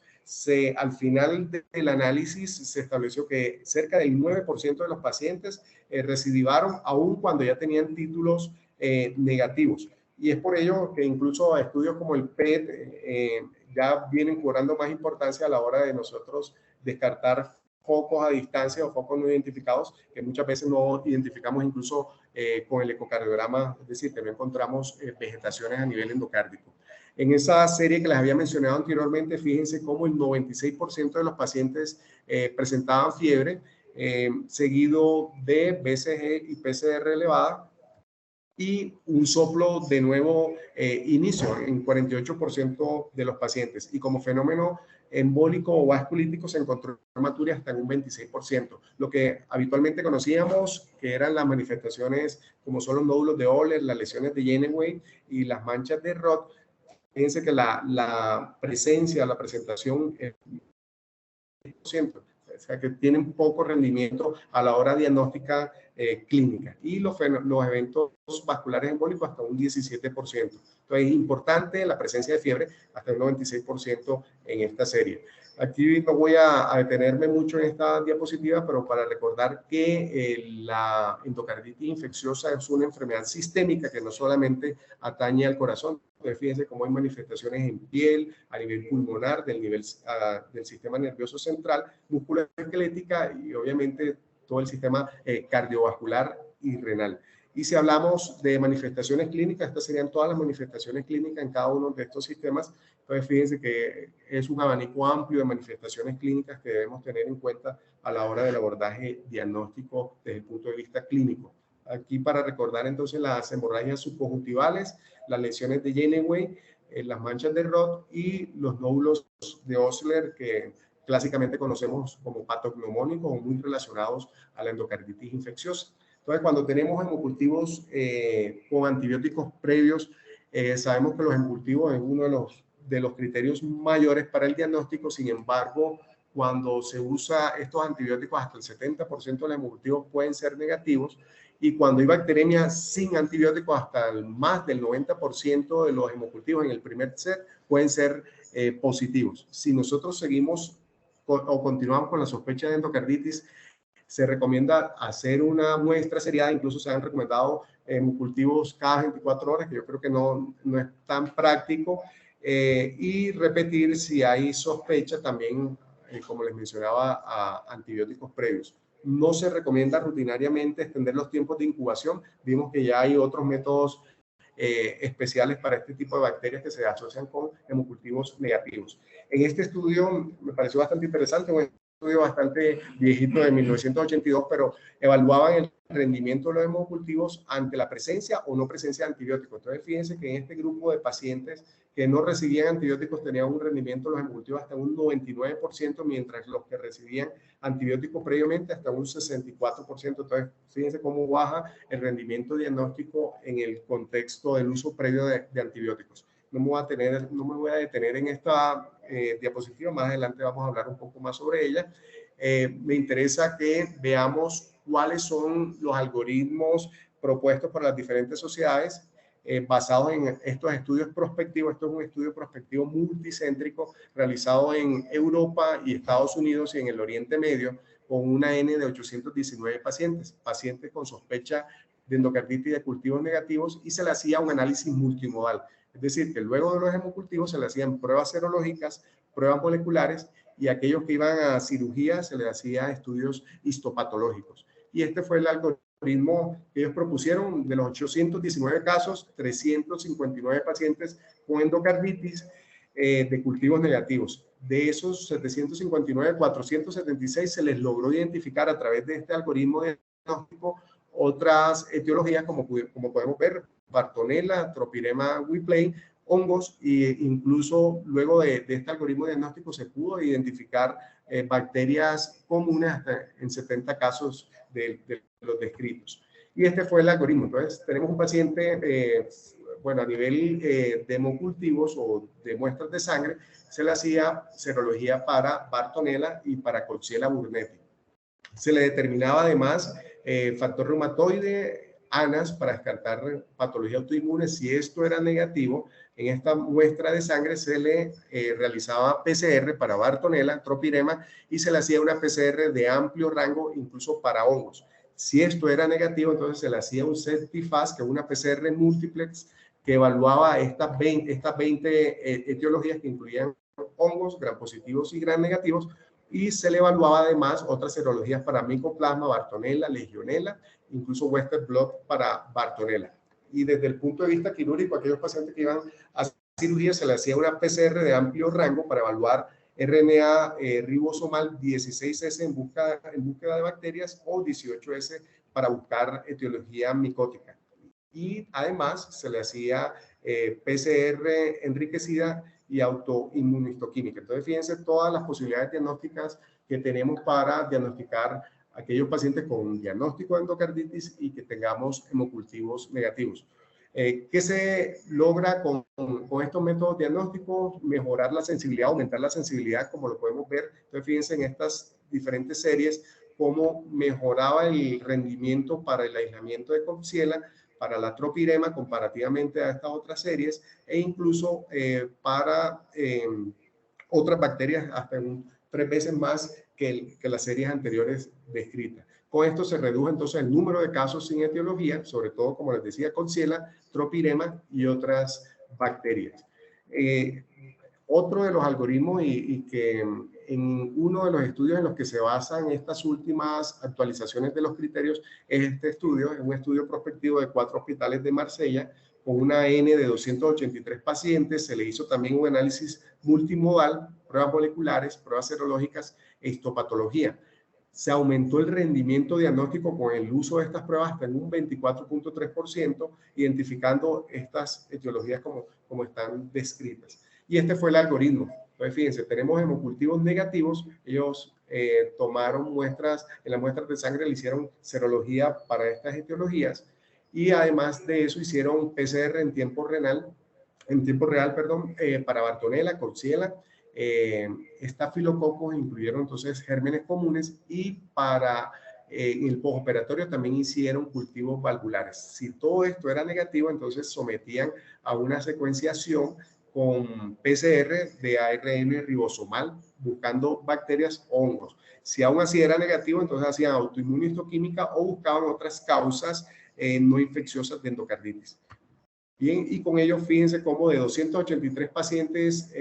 Al final del análisis se estableció que cerca del 9% de los pacientes recidivaron aun cuando ya tenían títulos negativos. Y es por ello que incluso estudios como el PET ya vienen cobrando más importancia a la hora de nosotros descartar focos a distancia o focos no identificados, que muchas veces no identificamos incluso con el ecocardiograma, es decir, que no encontramos vegetaciones a nivel endocárdico. En esa serie que les había mencionado anteriormente, fíjense cómo el 96% de los pacientes presentaban fiebre, seguido de BCG y PCR elevada, y un soplo de nuevo inicio en 48% de los pacientes. Y como fenómeno embólico o vasculítico se encontró hematuria hasta en un 26%. Lo que habitualmente conocíamos, que eran las manifestaciones como son los nódulos de Oller, las lesiones de Janeway y las manchas de Roth. Fíjense que la presencia, la presentación es 100%, o sea que tienen poco rendimiento a la hora diagnóstica clínica, y los eventos vasculares embólicos hasta un 17%. Entonces es importante la presencia de fiebre hasta un 96% en esta serie. Aquí no voy a detenerme mucho en esta diapositiva, pero para recordar que la endocarditis infecciosa es una enfermedad sistémica que no solamente atañe al corazón. Entonces, fíjense cómo hay manifestaciones en piel, a nivel pulmonar, del sistema nervioso central, musculoesquelética y obviamente todo el sistema cardiovascular y renal. Y si hablamos de manifestaciones clínicas, estas serían todas las manifestaciones clínicas en cada uno de estos sistemas. Entonces, fíjense que es un abanico amplio de manifestaciones clínicas que debemos tener en cuenta a la hora del abordaje diagnóstico desde el punto de vista clínico. Aquí para recordar entonces las hemorragias subconjuntivales, las lesiones de Janeway, las manchas de Roth y los nódulos de Osler que clásicamente conocemos como patognomónicos o muy relacionados a la endocarditis infecciosa. Entonces, cuando tenemos hemocultivos con antibióticos previos, sabemos que los hemocultivos es uno de los criterios mayores para el diagnóstico. Sin embargo, cuando se usa estos antibióticos, hasta el 70% de los hemocultivos pueden ser negativos, y cuando hay bacteremia sin antibióticos, hasta más del 90% de los hemocultivos en el primer set pueden ser positivos. Si nosotros seguimos o continuamos con la sospecha de endocarditis, se recomienda hacer una muestra seriada. Incluso se han recomendado cultivos cada 24 horas, que yo creo que no es tan práctico, y repetir si hay sospecha también, como les mencionaba, a antibióticos previos. No se recomienda rutinariamente extender los tiempos de incubación. Vimos que ya hay otros métodos especiales para este tipo de bacterias que se asocian con hemocultivos negativos. En este estudio me pareció bastante interesante, un estudio bastante viejito de 1982, pero evaluaban el rendimiento de los hemocultivos ante la presencia o no presencia de antibióticos. Entonces, fíjense que en este grupo de pacientes que no recibían antibióticos tenían un rendimiento de los hemocultivos hasta un 99%, mientras los que recibían antibióticos previamente hasta un 64%. Entonces, fíjense cómo baja el rendimiento diagnóstico en el contexto del uso previo de antibióticos. No me voy a detener en esta diapositiva, más adelante vamos a hablar un poco más sobre ella. me interesa que veamos cuáles son los algoritmos propuestos por las diferentes sociedades basados en estos estudios prospectivos. Esto es un estudio prospectivo multicéntrico realizado en Europa y Estados Unidos y en el Oriente Medio, con una N de 819 pacientes con sospecha de endocarditis de cultivos negativos, y se le hacía un análisis multimodal. Es decir, que luego de los hemocultivos se le hacían pruebas serológicas, pruebas moleculares, y aquellos que iban a cirugía se les hacía estudios histopatológicos. Y este fue el algoritmo que ellos propusieron. De los 819 casos, 359 pacientes con endocarditis de cultivos negativos. De esos 759, 476 se les logró identificar a través de este algoritmo de diagnóstico otras etiologías, como podemos ver, Bartonella, Tropirema Whippley, hongos, e incluso luego de este algoritmo diagnóstico se pudo identificar bacterias comunes hasta en 70 casos de los descritos. Y este fue el algoritmo. Entonces, tenemos un paciente, bueno, a nivel de hemocultivos o de muestras de sangre, se le hacía serología para Bartonella y para Coxiella burnetii. Se le determinaba además factor reumatoide, ANAS, para descartar patología autoinmune. Si esto era negativo, en esta muestra de sangre se le realizaba PCR para Bartonella, Tropirema, y se le hacía una PCR de amplio rango, incluso para hongos. Si esto era negativo, entonces se le hacía un CEPTIFAS, que es una PCR múltiplex, que evaluaba estas 20 etiologías que incluían hongos, gram positivos y gram negativos, y se le evaluaba además otras serologías para Mycoplasma, Bartonella, Legionella, incluso Western blot para Bartonella. Y desde el punto de vista quirúrgico, aquellos pacientes que iban a cirugía se le hacía una PCR de amplio rango para evaluar RNA ribosomal 16S en búsqueda de bacterias, o 18S para buscar etiología micótica. Y además se le hacía PCR enriquecida y autoinmunistoquímica. Entonces, fíjense todas las posibilidades diagnósticas que tenemos para diagnosticar a aquellos pacientes con un diagnóstico de endocarditis y que tengamos hemocultivos negativos. ¿Qué se logra con estos métodos diagnósticos? Mejorar la sensibilidad, aumentar la sensibilidad, como lo podemos ver. Entonces, fíjense en estas diferentes series cómo mejoraba el rendimiento para el aislamiento de Coxiella, para la Tropirema comparativamente a estas otras series, e incluso para otras bacterias hasta 3 veces más que las series anteriores descritas. Con esto se redujo entonces el número de casos sin etiología, sobre todo, como les decía, Coxiella, Tropirema y otras bacterias. Otro de los algoritmos y que en uno de los estudios en los que se basan estas últimas actualizaciones de los criterios es este estudio. Es un estudio prospectivo de 4 hospitales de Marsella con una N de 283 pacientes. Se le hizo también un análisis multimodal, pruebas moleculares, pruebas serológicas e histopatología. Se aumentó el rendimiento diagnóstico con el uso de estas pruebas hasta en un 24.3%, identificando estas etiologías como están descritas. Y este fue el algoritmo. Entonces, fíjense, tenemos hemocultivos negativos. Ellos tomaron muestras, en las muestras de sangre le hicieron serología para estas etiologías, y además de eso hicieron PCR en tiempo real, para Bartonella, Coxiella, estafilococos, incluyeron entonces gérmenes comunes, y para el postoperatorio también hicieron cultivos valvulares. Si todo esto era negativo, entonces sometían a una secuenciación con PCR de ARN ribosomal, buscando bacterias o hongos. Si aún así era negativo, entonces hacían autoinmunistoquímica o buscaban otras causas no infecciosas de endocarditis. Bien, y con ello, fíjense cómo de 283 pacientes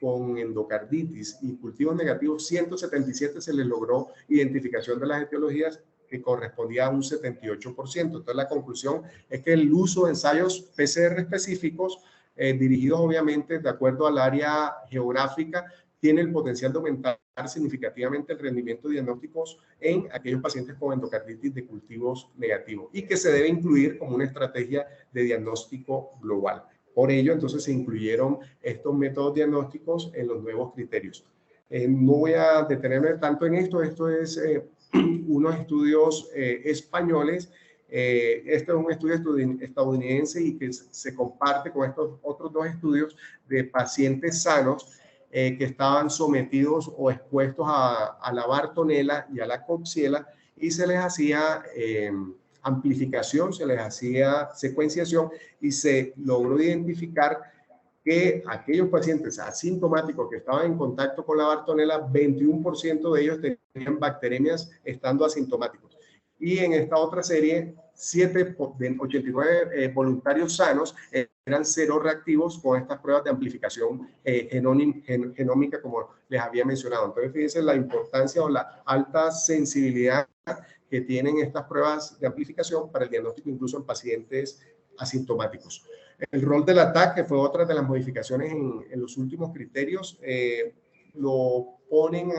con endocarditis y cultivos negativos, 177 se les logró identificación de las etiologías, que correspondía a un 78%. Entonces, la conclusión es que el uso de ensayos PCR específicos, dirigidos obviamente de acuerdo al área geográfica, tiene el potencial de aumentar significativamente el rendimiento de diagnósticos en aquellos pacientes con endocarditis de cultivos negativos, y que se debe incluir como una estrategia de diagnóstico global. Por ello, entonces, se incluyeron estos métodos diagnósticos en los nuevos criterios. No voy a detenerme tanto en esto. Esto es unos estudios españoles. Este es un estudio estadounidense y que se comparte con estos otros 2 estudios de pacientes sanos. que estaban sometidos o expuestos a la bartonela y a la coxiela, y se les hacía amplificación, se les hacía secuenciación y se logró identificar que aquellos pacientes asintomáticos que estaban en contacto con la bartonela, 21% de ellos tenían bacteremias estando asintomáticos. Y en esta otra serie, 7 de 89 voluntarios sanos eran cero reactivos con estas pruebas de amplificación genómica, como les había mencionado. Entonces, fíjense la importancia o la alta sensibilidad que tienen estas pruebas de amplificación para el diagnóstico incluso en pacientes asintomáticos. El rol del ataque fue otra de las modificaciones en los últimos criterios. Lo ponen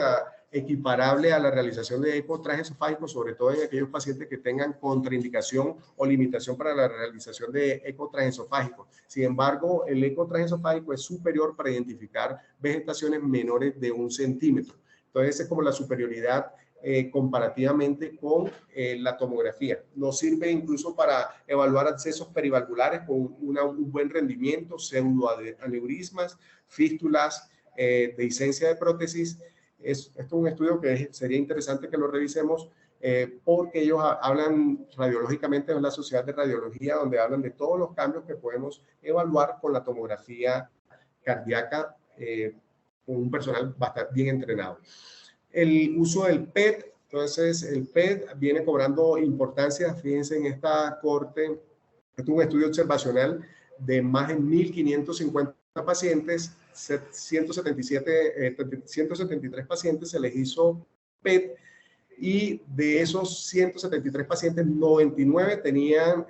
equiparable a la realización de eco transesofágico, sobre todo en aquellos pacientes que tengan contraindicación o limitación para la realización de eco transesofágico. Sin embargo, el eco transesofágico es superior para identificar vegetaciones menores de 1 centímetro. Entonces, es como la superioridad comparativamente con la tomografía. Nos sirve incluso para evaluar accesos perivalvulares con un buen rendimiento, pseudoaneurismas, fístulas, dehiscencia de prótesis. Esto es un estudio que sería interesante que lo revisemos porque ellos hablan radiológicamente de la Sociedad de Radiología, donde hablan de todos los cambios que podemos evaluar con la tomografía cardíaca con un personal bastante bien entrenado. El uso del PET, entonces el PET viene cobrando importancia, fíjense en esta corte, es un estudio observacional de más de 1.550 pacientes, 173 pacientes se les hizo PET y de esos 173 pacientes, 99 tenían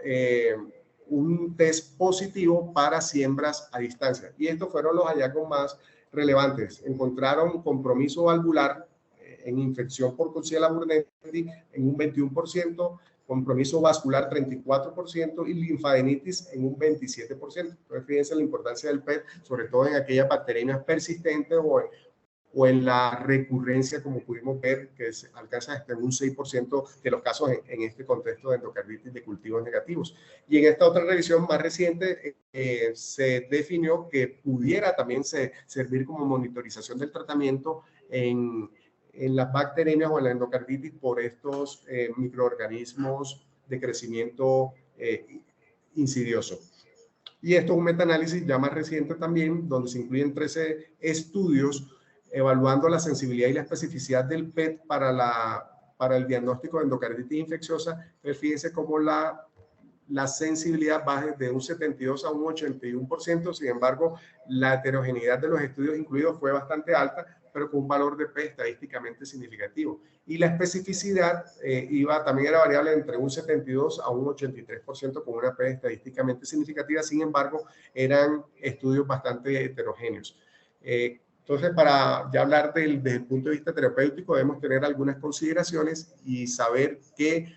un test positivo para siembras a distancia. Y estos fueron los hallazgos más relevantes. Encontraron compromiso valvular en infección por Coxiella burnetii en un 21%, compromiso vascular 34% y linfadenitis en un 27%. Entonces, fíjense la importancia del PET, sobre todo en aquellas bacterias persistentes o en la recurrencia, como pudimos ver, que alcanza hasta un 6% de los casos en este contexto de endocarditis de cultivos negativos. Y en esta otra revisión más reciente se definió que pudiera también servir como monitorización del tratamiento en las bacterias o en la endocarditis por estos microorganismos de crecimiento insidioso. Y esto es un metaanálisis ya más reciente también, donde se incluyen 13 estudios evaluando la sensibilidad y la especificidad del PET para el diagnóstico de endocarditis infecciosa. Pero fíjense cómo la sensibilidad baja de un 72 a un 81%, sin embargo, la heterogeneidad de los estudios incluidos fue bastante alta, pero con un valor de P estadísticamente significativo. Y la especificidad también era variable entre un 72 a un 83% con una P estadísticamente significativa, sin embargo, eran estudios bastante heterogéneos. Entonces, para ya hablar desde el punto de vista terapéutico, debemos tener algunas consideraciones y saber que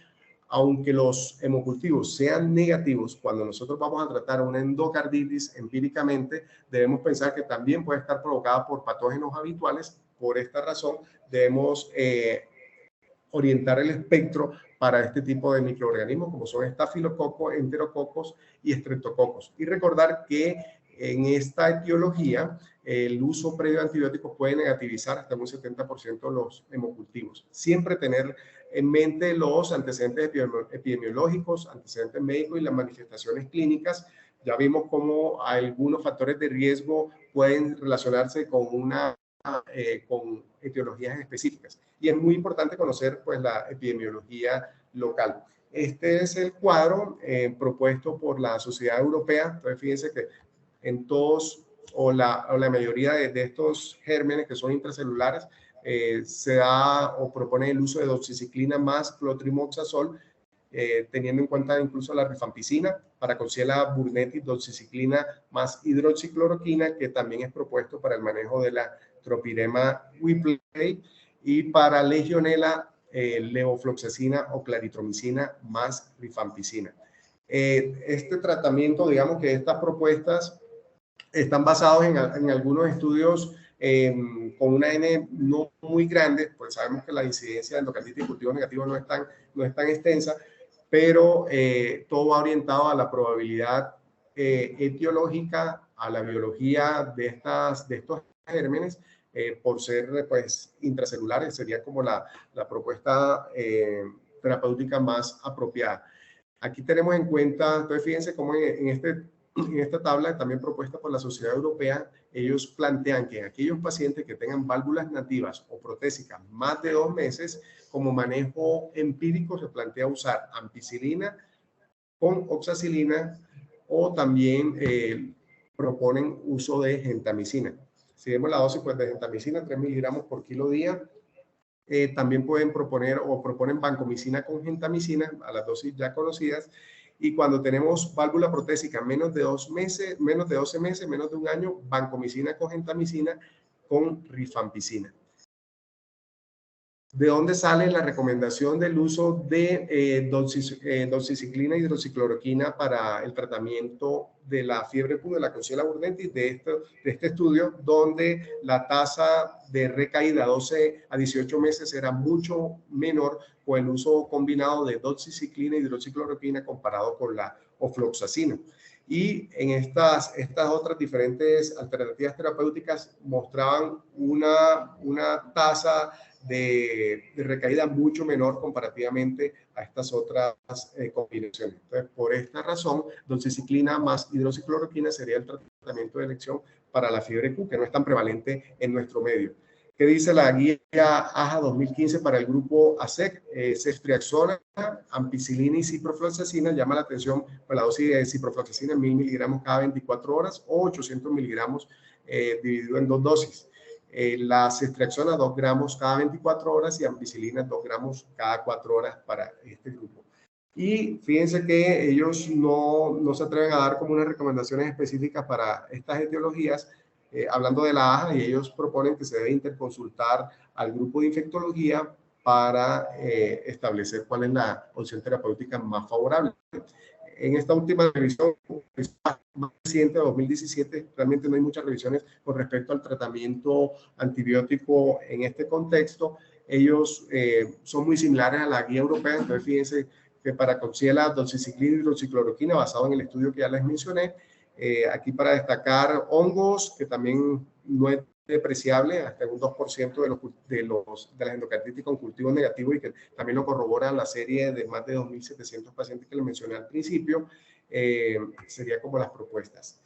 aunque los hemocultivos sean negativos, cuando nosotros vamos a tratar una endocarditis empíricamente, debemos pensar que también puede estar provocada por patógenos habituales. Por esta razón, debemos orientar el espectro para este tipo de microorganismos, como son estafilococos, enterococos y estreptococos. Y recordar que en esta etiología, el uso previo de antibióticos puede negativizar hasta un 70% los hemocultivos. Siempre tener en mente los antecedentes epidemiológicos, antecedentes médicos y las manifestaciones clínicas. Ya vimos cómo algunos factores de riesgo pueden relacionarse con etiologías específicas. Y es muy importante conocer pues, la epidemiología local. Este es el cuadro propuesto por la Sociedad Europea. Entonces, fíjense que en todos o la mayoría de estos gérmenes que son intracelulares se da o propone el uso de doxiciclina más clotrimazole, teniendo en cuenta incluso la rifampicina, para Coxiella burnetii doxiciclina más hidroxicloroquina, que también es propuesto para el manejo de la Tropirema whippley, y para Legionella levofloxacina o claritromicina más rifampicina. Este tratamiento, digamos que estas propuestas están basados en algunos estudios con una N no muy grande, pues sabemos que la incidencia de endocarditis de cultivos negativos no es tan extensa, pero todo va orientado a la probabilidad etiológica, a la biología de estos gérmenes por ser pues intracelulares, sería como la propuesta terapéutica más apropiada. Aquí tenemos en cuenta, entonces fíjense cómo en esta tabla, también propuesta por la Sociedad Europea, ellos plantean que aquellos pacientes que tengan válvulas nativas o protésicas más de 2 meses, como manejo empírico se plantea usar ampicilina con oxacilina o también proponen uso de gentamicina. Si vemos la dosis pues, de gentamicina, 3 miligramos por kilo día. También pueden proponer o proponen vancomicina con gentamicina a las dosis ya conocidas. Y cuando tenemos válvula protésica menos de 2 meses, menos de 12 meses, menos de un año, vancomicina con gentamicina con rifampicina. ¿De dónde sale la recomendación del uso de doxiciclina y hidroxicloroquina para el tratamiento de la fiebre Q, de la Klebsiella burdentis? De este estudio, donde la tasa de recaída 12 a 18 meses era mucho menor con el uso combinado de doxiciclina y hidroxicloroquina comparado con la ofloxacina. Y en estas otras diferentes alternativas terapéuticas mostraban una tasa de recaída mucho menor comparativamente a estas otras combinaciones. Entonces, por esta razón, doxiciclina más hidroxicloroquina sería el tratamiento de elección para la fiebre Q, que no es tan prevalente en nuestro medio. ¿Qué dice la guía AJA 2015 para el grupo ASEC? Ceftriaxona, ampicilina y ciprofloxacina. Llama la atención por la dosis de ciprofloxacina, 1000 miligramos cada 24 horas o 800 miligramos dividido en 2 dosis. La ceftriaxona 2 gramos cada 24 horas y ampicilina 2 gramos cada 4 horas para este grupo. Y fíjense que ellos no se atreven a dar como unas recomendaciones específicas para estas etiologías, hablando de la AJA, y ellos proponen que se debe interconsultar al grupo de infectología para establecer cuál es la opción terapéutica más favorable. En esta última revisión más reciente de 2017, realmente no hay muchas revisiones con respecto al tratamiento antibiótico en este contexto. Ellos son muy similares a la guía europea, entonces fíjense que para Klebsiella, doxiciclina y hidroxicloroquina, basado en el estudio que ya les mencioné. Aquí para destacar hongos, que también no es depreciable, hasta un 2% de las endocarditis con cultivo negativo, y que también lo corrobora la serie de más de 2.700 pacientes que les mencioné al principio. Sería como las propuestas.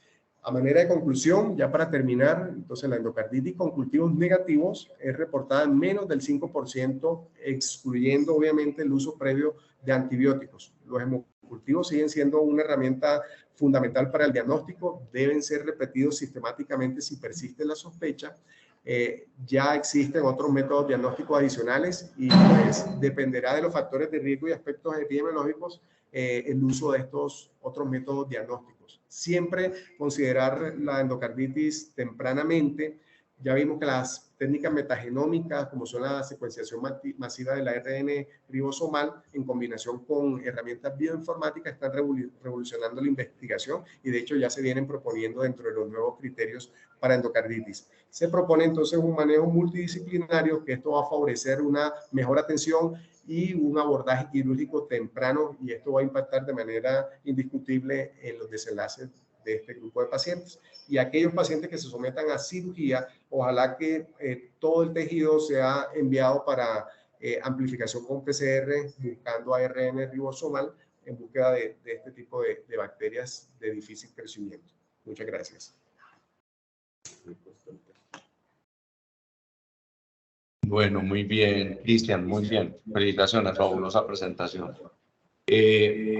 A manera de conclusión, ya para terminar, entonces la endocarditis con cultivos negativos es reportada en menos del 5%, excluyendo obviamente el uso previo de antibióticos. Los hemocultivos siguen siendo una herramienta fundamental para el diagnóstico, deben ser repetidos sistemáticamente si persiste la sospecha. Ya existen otros métodos diagnósticos adicionales y pues dependerá de los factores de riesgo y aspectos epidemiológicos el uso de estos otros métodos diagnósticos. Siempre considerar la endocarditis tempranamente. Ya vimos que las técnicas metagenómicas, como son la secuenciación masiva del ARN ribosomal, en combinación con herramientas bioinformáticas, están revolucionando la investigación y de hecho ya se vienen proponiendo dentro de los nuevos criterios para endocarditis. Se propone entonces un manejo multidisciplinario, que esto va a favorecer una mejor atención y un abordaje quirúrgico temprano, y esto va a impactar de manera indiscutible en los desenlaces de este grupo de pacientes. Y aquellos pacientes que se sometan a cirugía, ojalá que todo el tejido sea enviado para amplificación con PCR, buscando ARN ribosomal en búsqueda de este tipo de bacterias de difícil crecimiento. Muchas gracias. Bueno, muy bien, Cristian, muy bien. Felicitaciones, fabulosa presentación.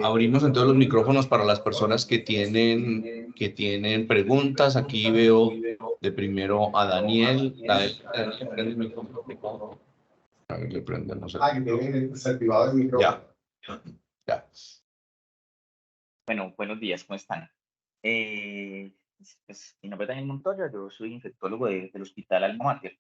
Abrimos entonces los micrófonos para las personas que tienen preguntas. Aquí veo de primero a Daniel. Daniel, prende el micrófono. A ver, le prende, no sé. Que tiene desactivado el micrófono. Ya. Bueno, buenos días, ¿cómo están? Pues, mi nombre es Daniel Montoya, yo soy infectólogo del Hospital Alma Mater.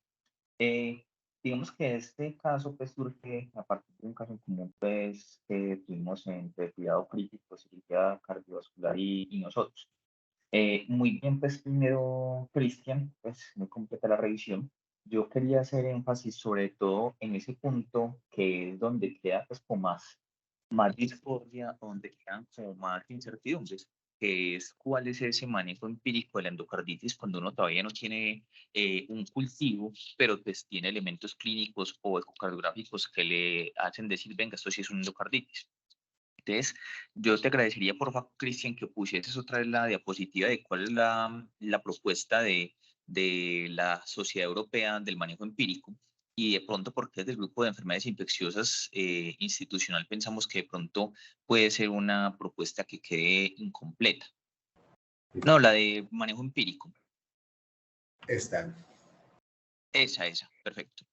Digamos que este caso pues surge a partir de un caso en común pues que tuvimos entre cuidado crítico, cirugía cardiovascular y nosotros. Muy bien, pues primero, Cristian, pues muy completa la revisión. Yo quería hacer énfasis sobre todo en ese punto que es donde queda pues como más discordia, donde quedan como más incertidumbres. que es cuál es ese manejo empírico de la endocarditis cuando uno todavía no tiene un cultivo, pero pues tiene elementos clínicos o ecocardiográficos que le hacen decir, venga, esto sí es una endocarditis. Entonces, yo te agradecería, por favor, Cristian, que pusieses otra vez la diapositiva de cuál es la propuesta de la Sociedad Europea del Manejo Empírico y de pronto porque desde el grupo de enfermedades infecciosas institucional pensamos que de pronto puede ser una propuesta que quede incompleta. No, la de manejo empírico. Esta. Esa, perfecto.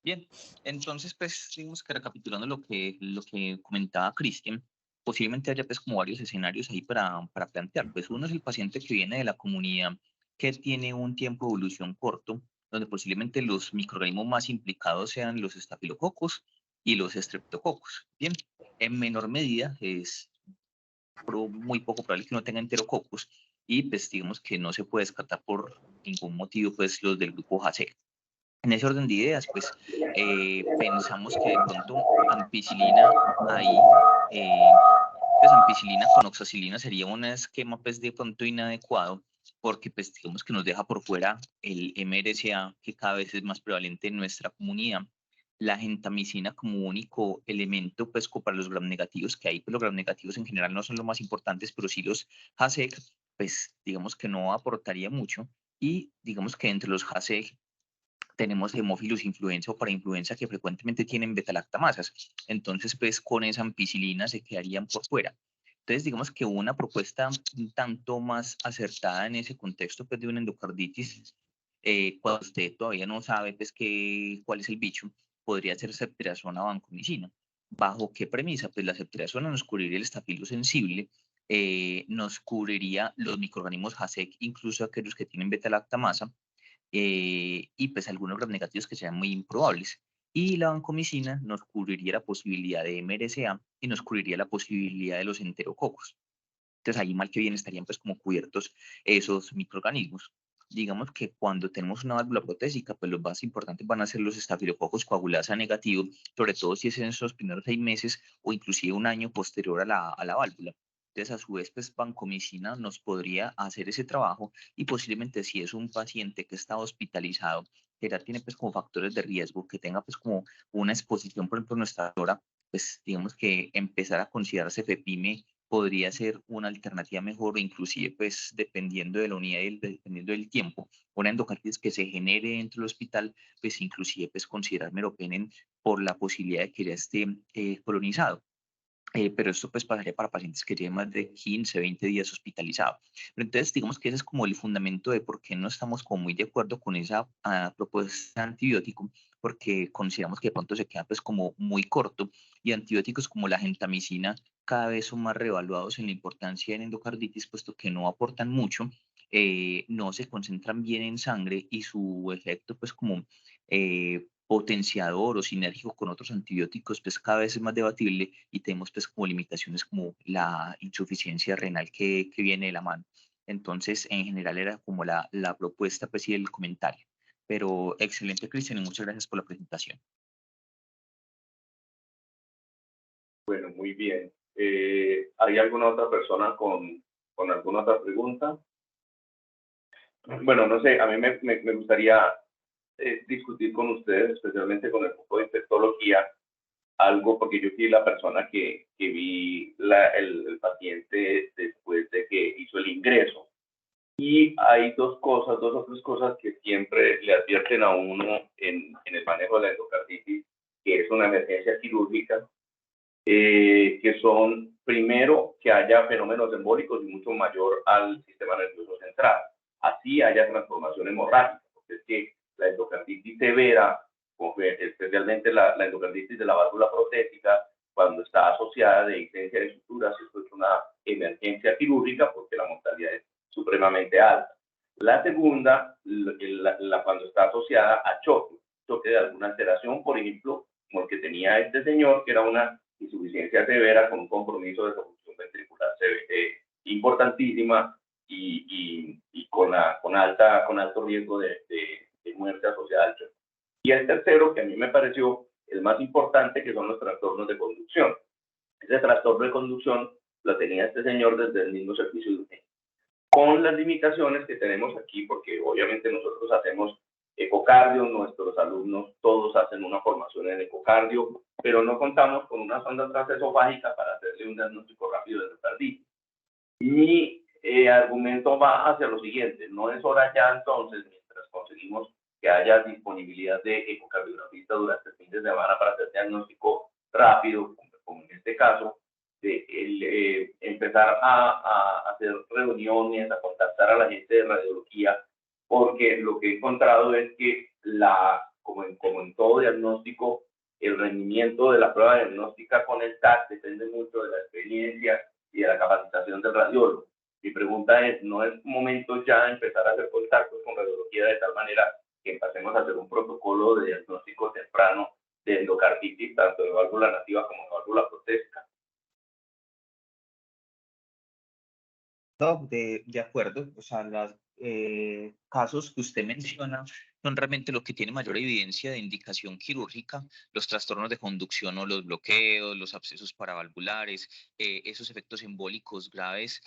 Bien, entonces, pues, digamos que recapitulando lo que comentaba Cristian, posiblemente haya pues como varios escenarios ahí para plantear. Pues uno es el paciente que viene de la comunidad que tiene un tiempo de evolución corto, donde posiblemente los microorganismos más implicados sean los estafilococos y los estreptococos. Bien, en menor medida es muy poco probable que no tenga enterococos y pues digamos que no se puede descartar por ningún motivo pues los del grupo JACE. En ese orden de ideas, pues pensamos que de pronto ampicilina ahí, pues ampicilina con oxacilina sería un esquema pues de pronto inadecuado porque pues digamos que nos deja por fuera el MRSA que cada vez es más prevalente en nuestra comunidad. La gentamicina como único elemento pues para los gram negativos que hay, pues los gram negativos en general no son los más importantes, pero sí los HASEC, pues digamos que no aportaría mucho y digamos que entre los HASEC tenemos hemófilos influenza o parainfluenza que frecuentemente tienen betalactamasas. Entonces, pues con esa ampicilina se quedarían por fuera. Entonces, digamos que una propuesta un tanto más acertada en ese contexto pues, de una endocarditis, cuando usted todavía no sabe pues, cuál es el bicho, podría ser ceftriaxona o vancomicina. ¿Bajo qué premisa? Pues la ceftriaxona nos cubriría el estafilo sensible, nos cubriría los microorganismos JASEC, incluso aquellos que tienen betalactamasa, y pues algunos gram negativos que sean muy improbables. Y la vancomicina nos cubriría la posibilidad de MRSA y nos cubriría la posibilidad de los enterococos. Entonces ahí mal que bien estarían pues como cubiertos esos microorganismos. Digamos que cuando tenemos una válvula protésica, pues los más importantes van a ser los estafilococos coagulasa negativo, sobre todo si es en esos primeros 6 meses o inclusive un año posterior a la válvula. Entonces, a su vez, pues vancomicina nos podría hacer ese trabajo y posiblemente si es un paciente que está hospitalizado, que ya tiene pues como factores de riesgo, que tenga pues como una exposición, por ejemplo, nuestra hora, pues digamos que empezar a considerarse FEPIME podría ser una alternativa mejor, inclusive pues dependiendo de la unidad y dependiendo del tiempo. Una endocarditis que se genere dentro del hospital, pues inclusive pues considerar meropenem por la posibilidad de que ya esté colonizado. Pero esto pues pasaría para pacientes que lleven más de 15, 20 días hospitalizados. Pero entonces digamos que ese es como el fundamento de por qué no estamos como muy de acuerdo con esa propuesta de antibiótico, porque consideramos que de pronto se queda pues como muy corto y antibióticos como la gentamicina cada vez son más reevaluados en la importancia en endocarditis, puesto que no aportan mucho, no se concentran bien en sangre y su efecto pues como potenciador o sinérgico con otros antibióticos, pues cada vez es más debatible y tenemos pues como limitaciones como la insuficiencia renal que viene de la mano. Entonces, en general era como la propuesta pues y el comentario. Pero excelente, Cristian, y muchas gracias por la presentación. Bueno, muy bien. ¿Hay alguna otra persona con alguna otra pregunta? Bueno, no sé, a mí me gustaría discutir con ustedes, especialmente con el grupo de infectología, algo, porque yo fui la persona que vi el paciente después de que hizo el ingreso. Y hay dos o tres cosas que siempre le advierten a uno en el manejo de la endocarditis, que es una emergencia quirúrgica, que son, primero, que haya fenómenos embólicos y mucho mayor al sistema nervioso central. Así haya transformación hemorrágica, porque es que la endocarditis severa, especialmente la endocarditis de la válvula protésica, cuando está asociada de ictencia de suturas, esto es una emergencia quirúrgica porque la mortalidad es supremamente alta. La segunda, cuando está asociada a choque de alguna alteración, por ejemplo, como el que tenía este señor, que era una insuficiencia severa con un compromiso de perfusión ventricular importantísima y con alto riesgo de muerte asociada al choque. Y el tercero, que a mí me pareció el más importante, que son los trastornos de conducción. Ese trastorno de conducción la tenía este señor desde el mismo servicio de urgencia. Con las limitaciones que tenemos aquí, porque obviamente nosotros hacemos ecocardio, nuestros alumnos todos hacen una formación en ecocardio, pero no contamos con una sonda transesofágica para hacerle un diagnóstico rápido de endocarditis. Mi argumento va hacia lo siguiente: no es hora ya entonces, mientras conseguimos que haya disponibilidad de ecocardiografistas durante el fin de semana para hacer diagnóstico rápido, como en este caso, de empezar a hacer reuniones, a contactar a la gente de radiología, porque lo que he encontrado es que, como en todo diagnóstico, el rendimiento de la prueba diagnóstica con el TAC depende mucho de la experiencia y de la capacitación del radiólogo. Mi pregunta es: ¿no es momento ya de empezar a hacer contactos con radiología de tal manera que empecemos a hacer un protocolo de diagnóstico temprano de endocarditis, tanto de válvula nativa como de válvula protésica? No, de acuerdo. O sea, los casos que usted menciona son realmente lo que tiene mayor evidencia de indicación quirúrgica: los trastornos de conducción o los bloqueos, los abscesos paravalvulares, esos efectos embólicos graves,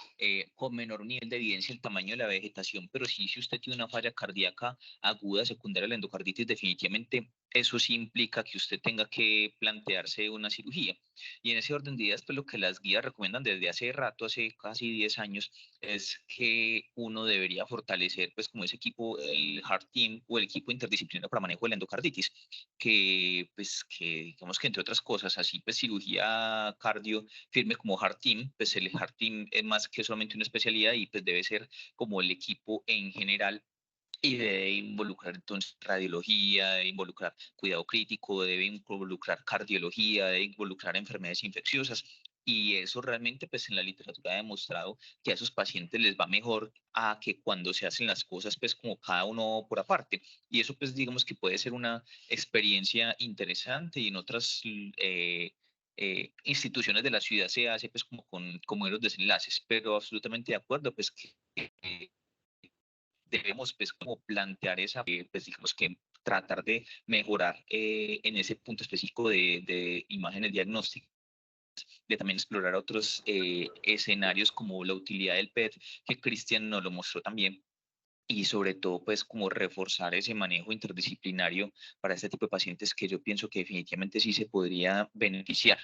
con menor nivel de evidencia el tamaño de la vegetación. Pero sí, si usted tiene una falla cardíaca aguda secundaria a la endocarditis, definitivamente eso sí implica que usted tenga que plantearse una cirugía. Y en ese orden de ideas, pues lo que las guías recomiendan desde hace rato, hace casi 10 años, es que uno debería fortalecer pues como ese equipo, el Heart Team o el equipo interdisciplinario para manejo de la endocarditis, que pues que digamos que entre otras cosas, así pues cirugía cardio firme como Heart Team, pues el Heart Team es más que solamente una especialidad y pues debe ser como el equipo en general. Y debe involucrar entonces radiología, debe involucrar cuidado crítico, debe involucrar cardiología, debe involucrar enfermedades infecciosas. Y eso realmente, pues en la literatura ha demostrado que a esos pacientes les va mejor a que cuando se hacen las cosas, pues como cada uno por aparte. Y eso, pues digamos que puede ser una experiencia interesante, y en otras instituciones de la ciudad se hace pues como con buenos desenlaces. Pero absolutamente de acuerdo, pues que debemos pues como plantear esa, pues digamos que tratar de mejorar en ese punto específico de imágenes diagnósticas, de también explorar otros escenarios como la utilidad del PET, que Cristian nos lo mostró también, y sobre todo pues como reforzar ese manejo interdisciplinario para este tipo de pacientes, que yo pienso que definitivamente sí se podría beneficiar